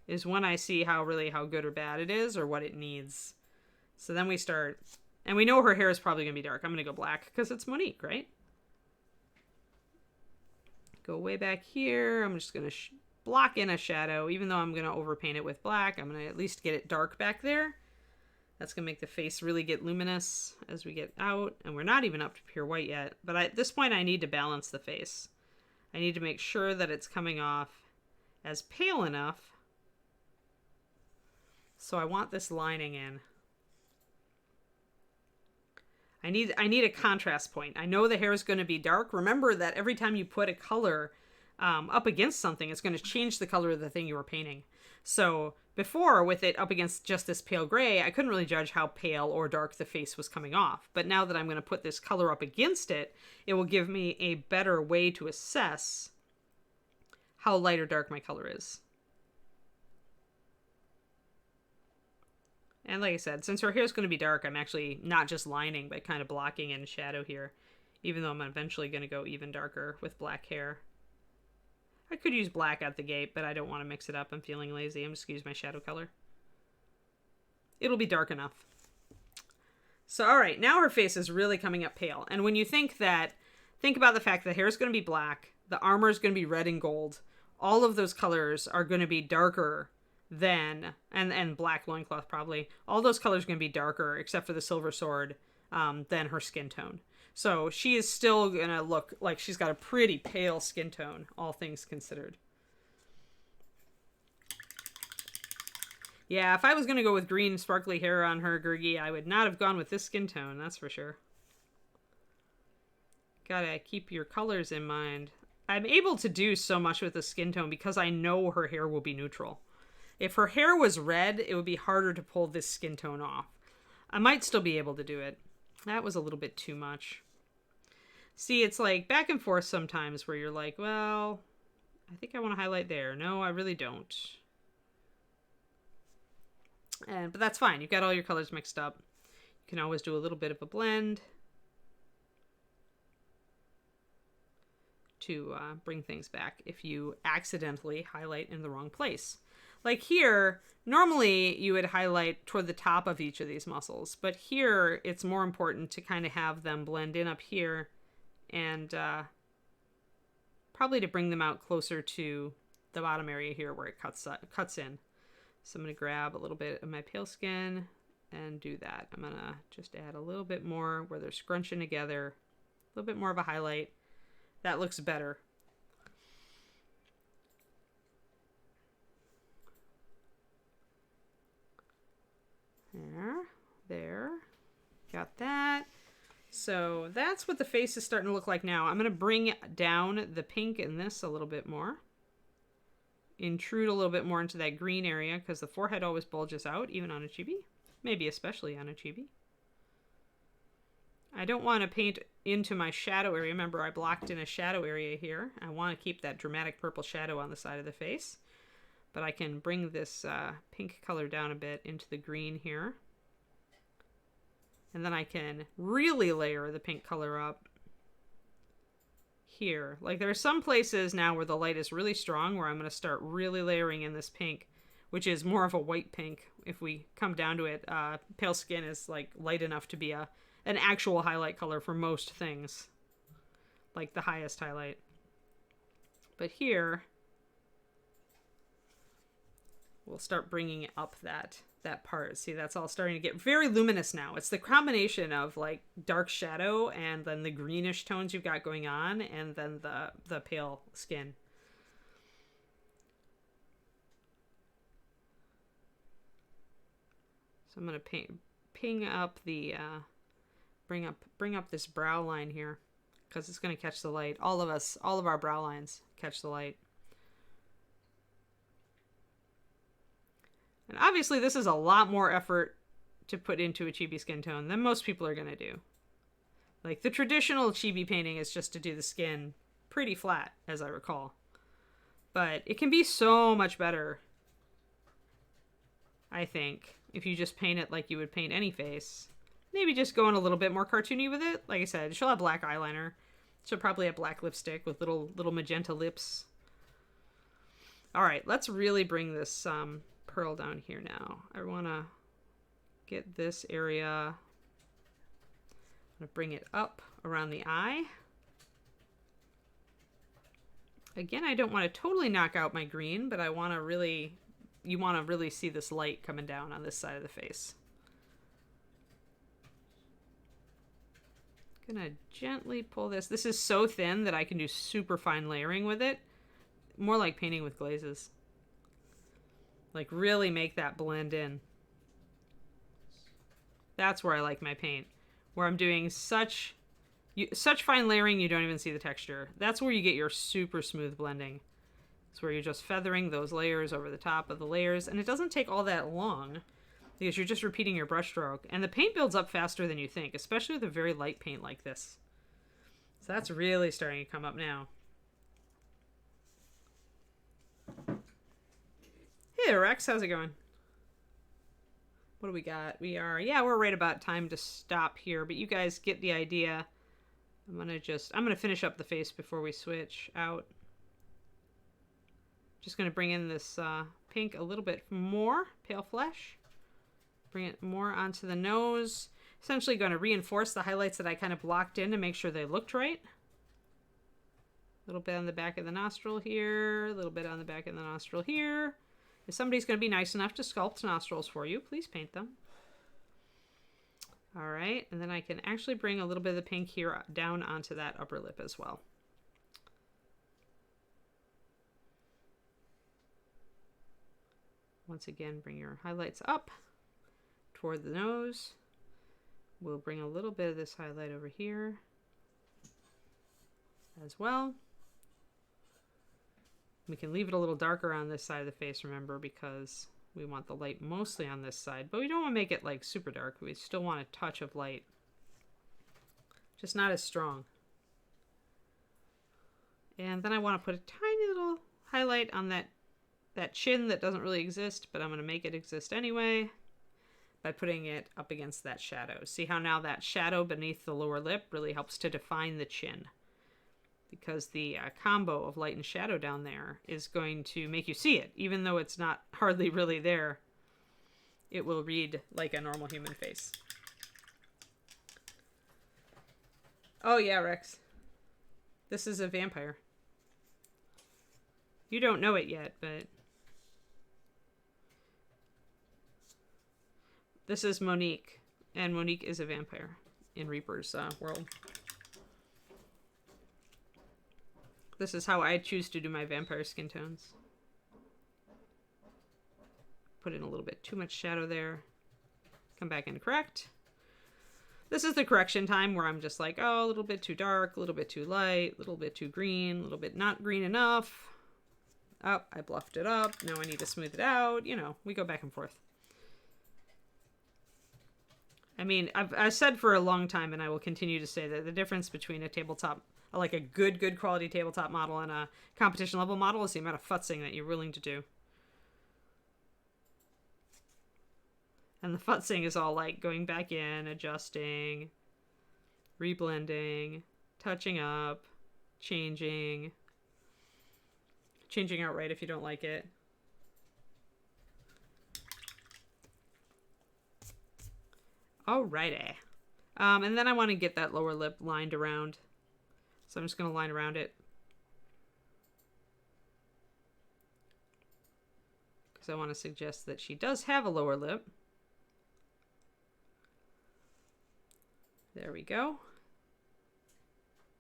A: is when I see how good or bad it is or what it needs. So then we start, and we know her hair is probably going to be dark. I'm going to go black because it's Monique, right? Go way back here. I'm just going to block in a shadow. Even though I'm going to overpaint it with black, I'm going to at least get it dark back there. That's going to make the face really get luminous as we get out. And we're not even up to pure white yet. But at this point, I need to balance the face. I need to make sure that it's coming off as pale enough. So I want this lining in. I need a contrast point. I know the hair is going to be dark. Remember that every time you put a color up against something, it's going to change the color of the thing you were painting. So before, with it up against just this pale gray, I couldn't really judge how pale or dark the face was coming off. But now that I'm going to put this color up against it, it will give me a better way to assess how light or dark my color is. And like I said, since her hair is going to be dark, I'm actually not just lining, but kind of blocking in shadow here. Even though I'm eventually going to go even darker with black hair. I could use black at the gate, but I don't want to mix it up. I'm feeling lazy. I'm just going to use my shadow color. It'll be dark enough. So, alright, now her face is really coming up pale. And when you think about the fact that the hair is going to be black, the armor is going to be red and gold. All of those colors are going to be darker than, and black loincloth probably, all those colors are going to be darker, except for the silver sword, than her skin tone. So she is still going to look like she's got a pretty pale skin tone, all things considered. Yeah, if I was going to go with green sparkly hair on her, Gurgi, I would not have gone with this skin tone, that's for sure. Gotta keep your colors in mind. I'm able to do so much with the skin tone because I know her hair will be neutral. If her hair was red, it would be harder to pull this skin tone off. I might still be able to do it. That was a little bit too much. See, it's like back and forth sometimes where you're like, well, I think I want to highlight there. No, I really don't. But that's fine. You've got all your colors mixed up. You can always do a little bit of a blend to bring things back if you accidentally highlight in the wrong place. Like here, normally you would highlight toward the top of each of these muscles, but here it's more important to kind of have them blend in up here and probably to bring them out closer to the bottom area here where it cuts in. So I'm going to grab a little bit of my pale skin and do that. I'm going to just add a little bit more where they're scrunching together. A little bit more of a highlight. That looks better. There. Got that. So that's what the face is starting to look like now. I'm going to bring down the pink in this a little bit more. Intrude a little bit more into that green area because the forehead always bulges out, even on a chibi. Maybe especially on a chibi. I don't want to paint into my shadow area. Remember, I blocked in a shadow area here. I want to keep that dramatic purple shadow on the side of the face. But I can bring this pink color down a bit into the green here. And then I can really layer the pink color up here. Like there are some places now where the light is really strong where I'm going to start really layering in this pink, which is more of a white pink. If we come down to it, pale skin is like light enough to be an actual highlight color for most things. Like the highest highlight. But here, we'll start bringing up that part. See, that's all starting to get very luminous now. It's the combination of like dark shadow and then the greenish tones you've got going on and then the pale skin. So I'm going to ping up the bring up this brow line here because it's going to catch the light. All of our brow lines catch the light. And obviously this is a lot more effort to put into a chibi skin tone than most people are going to do. Like the traditional chibi painting is just to do the skin pretty flat, as I recall. But it can be so much better, I think, if you just paint it like you would paint any face. Maybe just going a little bit more cartoony with it. Like I said, she'll have black eyeliner. She'll probably have black lipstick with little magenta lips. All right, let's really bring this pearl down here now. I want to get this area. I'm going to bring it up around the eye. Again, I don't want to totally knock out my green, but you want to really see this light coming down on this side of the face. Gonna gently pull this. This is so thin that I can do super fine layering with it. More like painting with glazes. Like really make that blend in. That's where I like my paint. Where I'm doing such fine layering you don't even see the texture. That's where you get your super smooth blending. It's where you're just feathering those layers over the top of the layers. And it doesn't take all that long because you're just repeating your brush stroke. And the paint builds up faster than you think, especially with a very light paint like this. So that's really starting to come up now. Hey Rex, how's it going? What do we got? We're right about time to stop here, but you guys get the idea. I'm gonna finish up the face before we switch out. Just gonna bring in this pink a little bit more, pale flesh. Bring it more onto the nose. Essentially gonna reinforce the highlights that I kind of blocked in to make sure they looked right. A little bit on the back of the nostril here, a little bit on the back of the nostril here. If somebody's going to be nice enough to sculpt nostrils for you, please paint them. All right, and then I can actually bring a little bit of the pink here down onto that upper lip as well. Once again, bring your highlights up toward the nose. We'll bring a little bit of this highlight over here as well. We can leave it a little darker on this side of the face, remember, because we want the light mostly on this side, but we don't want to make it like super dark. We still want a touch of light, just not as strong. And then I want to put a tiny little highlight on that chin that doesn't really exist, but I'm going to make it exist anyway by putting it up against that shadow. See how now that shadow beneath the lower lip really helps to define the chin, because the combo of light and shadow down there is going to make you see it. Even though it's not hardly really there, it will read like a normal human face. Oh yeah, Rex. This is a vampire. You don't know it yet, but This is Monique, and Monique is a vampire in Reaper's world. This is how I choose to do my vampire skin tones. Put in a little bit too much shadow there. Come back and correct. This is the correction time where I'm just like, oh, a little bit too dark, a little bit too light, a little bit too green, a little bit not green enough. Oh, I bluffed it up. Now I need to smooth it out. You know, we go back and forth. I mean, I've said for a long time, and I will continue to say that the difference between a tabletop, like a good quality tabletop model and a competition level model is the amount of futzing that you're willing to do. And the futzing is all like going back in, adjusting, reblending, touching up, changing outright if you don't like it. Alrighty. And then I want to get that lower lip lined around. So I'm just going to line around it. Because I want to suggest that she does have a lower lip. There we go.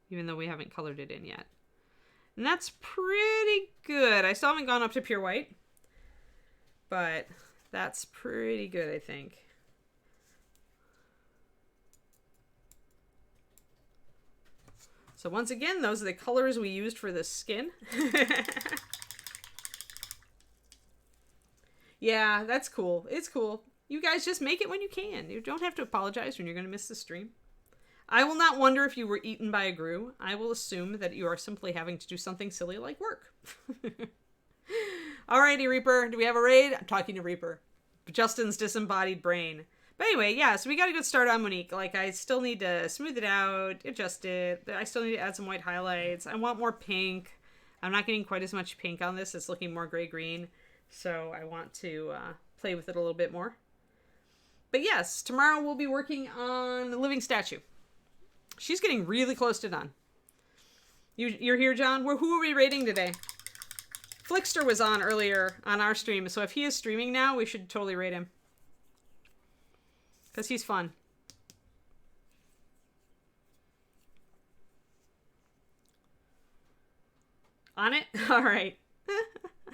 A: Even though we haven't colored it in yet. And that's pretty good. I still haven't gone up to pure white. But that's pretty good, I think. So once again, those are the colors we used for the skin. Yeah, that's cool. It's cool. You guys just make it when you can. You don't have to apologize when you're going to miss the stream. I will not wonder if you were eaten by a grue. I will assume that you are simply having to do something silly like work. Alrighty, Reaper. Do we have a raid? I'm talking to Reaper. Justin's disembodied brain. But anyway, yeah, so we got a good start on Monique. Like, I still need to smooth it out, adjust it. I still need to add some white highlights. I want more pink. I'm not getting quite as much pink on this. It's looking more gray-green. So I want to play with it a little bit more. But yes, tomorrow we'll be working on the living statue. She's getting really close to done. You're here, John? Who are we rating today? Flickster was on earlier on our stream, so if he is streaming now, we should totally rate him. Because he's fun. On it? Alright. But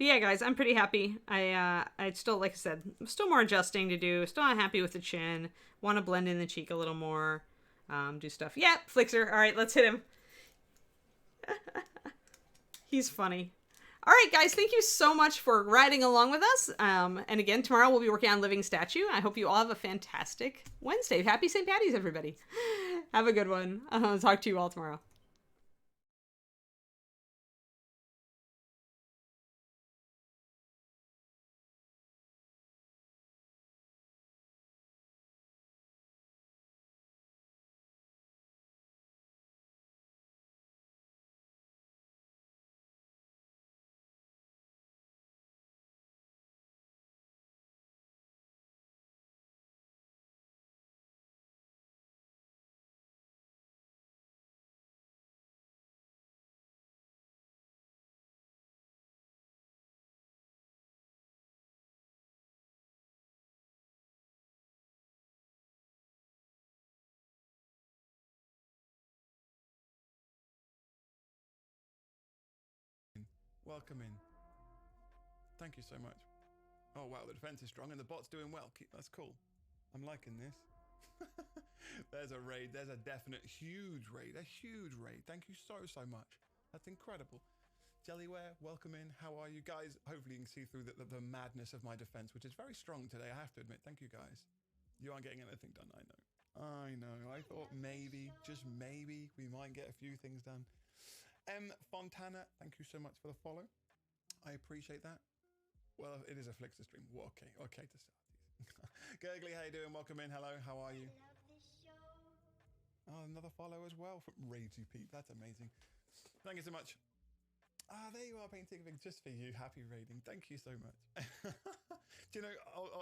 A: yeah, guys, I'm pretty happy. I still, like I said, still more adjusting to do. Still not happy with the chin. Want to blend in the cheek a little more. Do stuff. Yeah, Flixer. All right, let's hit him. He's funny. All right, guys, thank you so much for riding along with us. And again, tomorrow we'll be working on Living Statue. I hope you all have a fantastic Wednesday. Happy St. Patty's, everybody. Have a good one. I'll talk to you all tomorrow.
C: Welcome in. Thank you so much. Oh wow, the defense is strong and the bot's doing well. That's cool. I'm liking this. There's a raid. There's a definite huge raid. A huge raid. Thank you so much. That's incredible. Jellyware, welcome in. How are you guys? Hopefully you can see through the madness of my defense, which is very strong today, I have to admit. Thank you guys. You aren't getting anything done, I know. I know. I thought maybe, just maybe, we might get a few things done. Fontana, thank you so much for the follow. I appreciate that. Well, it is a Flixer stream. Well, okay to start. Gurgly, how you doing? Welcome in. Hello, how are you? Oh, another follow as well from Ragey Pete. That's amazing. Thank you so much. Ah, there you are, painting things just for you. Happy raiding. Thank you so much. Do you know,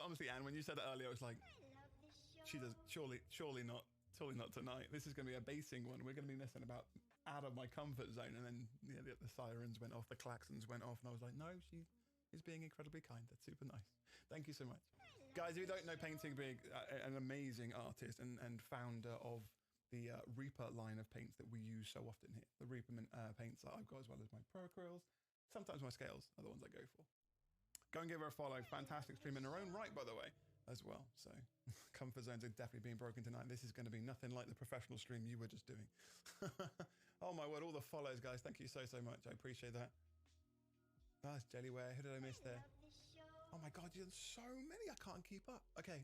C: honestly, Anne, when you said it earlier, I was like, she does, surely not tonight. This is going to be a basing one. We're going to be messing about out of my comfort zone. And then the sirens went off, the klaxons went off, and I was like, no, she is being incredibly kind. That's super nice. Thank you so much. Guys, if you don't know Painting Big, an amazing artist and founder of the Reaper line of paints that we use so often here. The Reaper paints that I've got, as well as my Pro Acryls. Sometimes my scales are the ones I go for. Go and give her a follow. Fantastic stream in her own right, by the way, as well. So comfort zones are definitely being broken tonight. This is going to be nothing like the professional stream you were just doing. Oh my word, all the follows, guys. Thank you so much. I appreciate that. Nice Jellyware. Who did I miss there? Oh my god, you're so many. I can't keep up. Okay,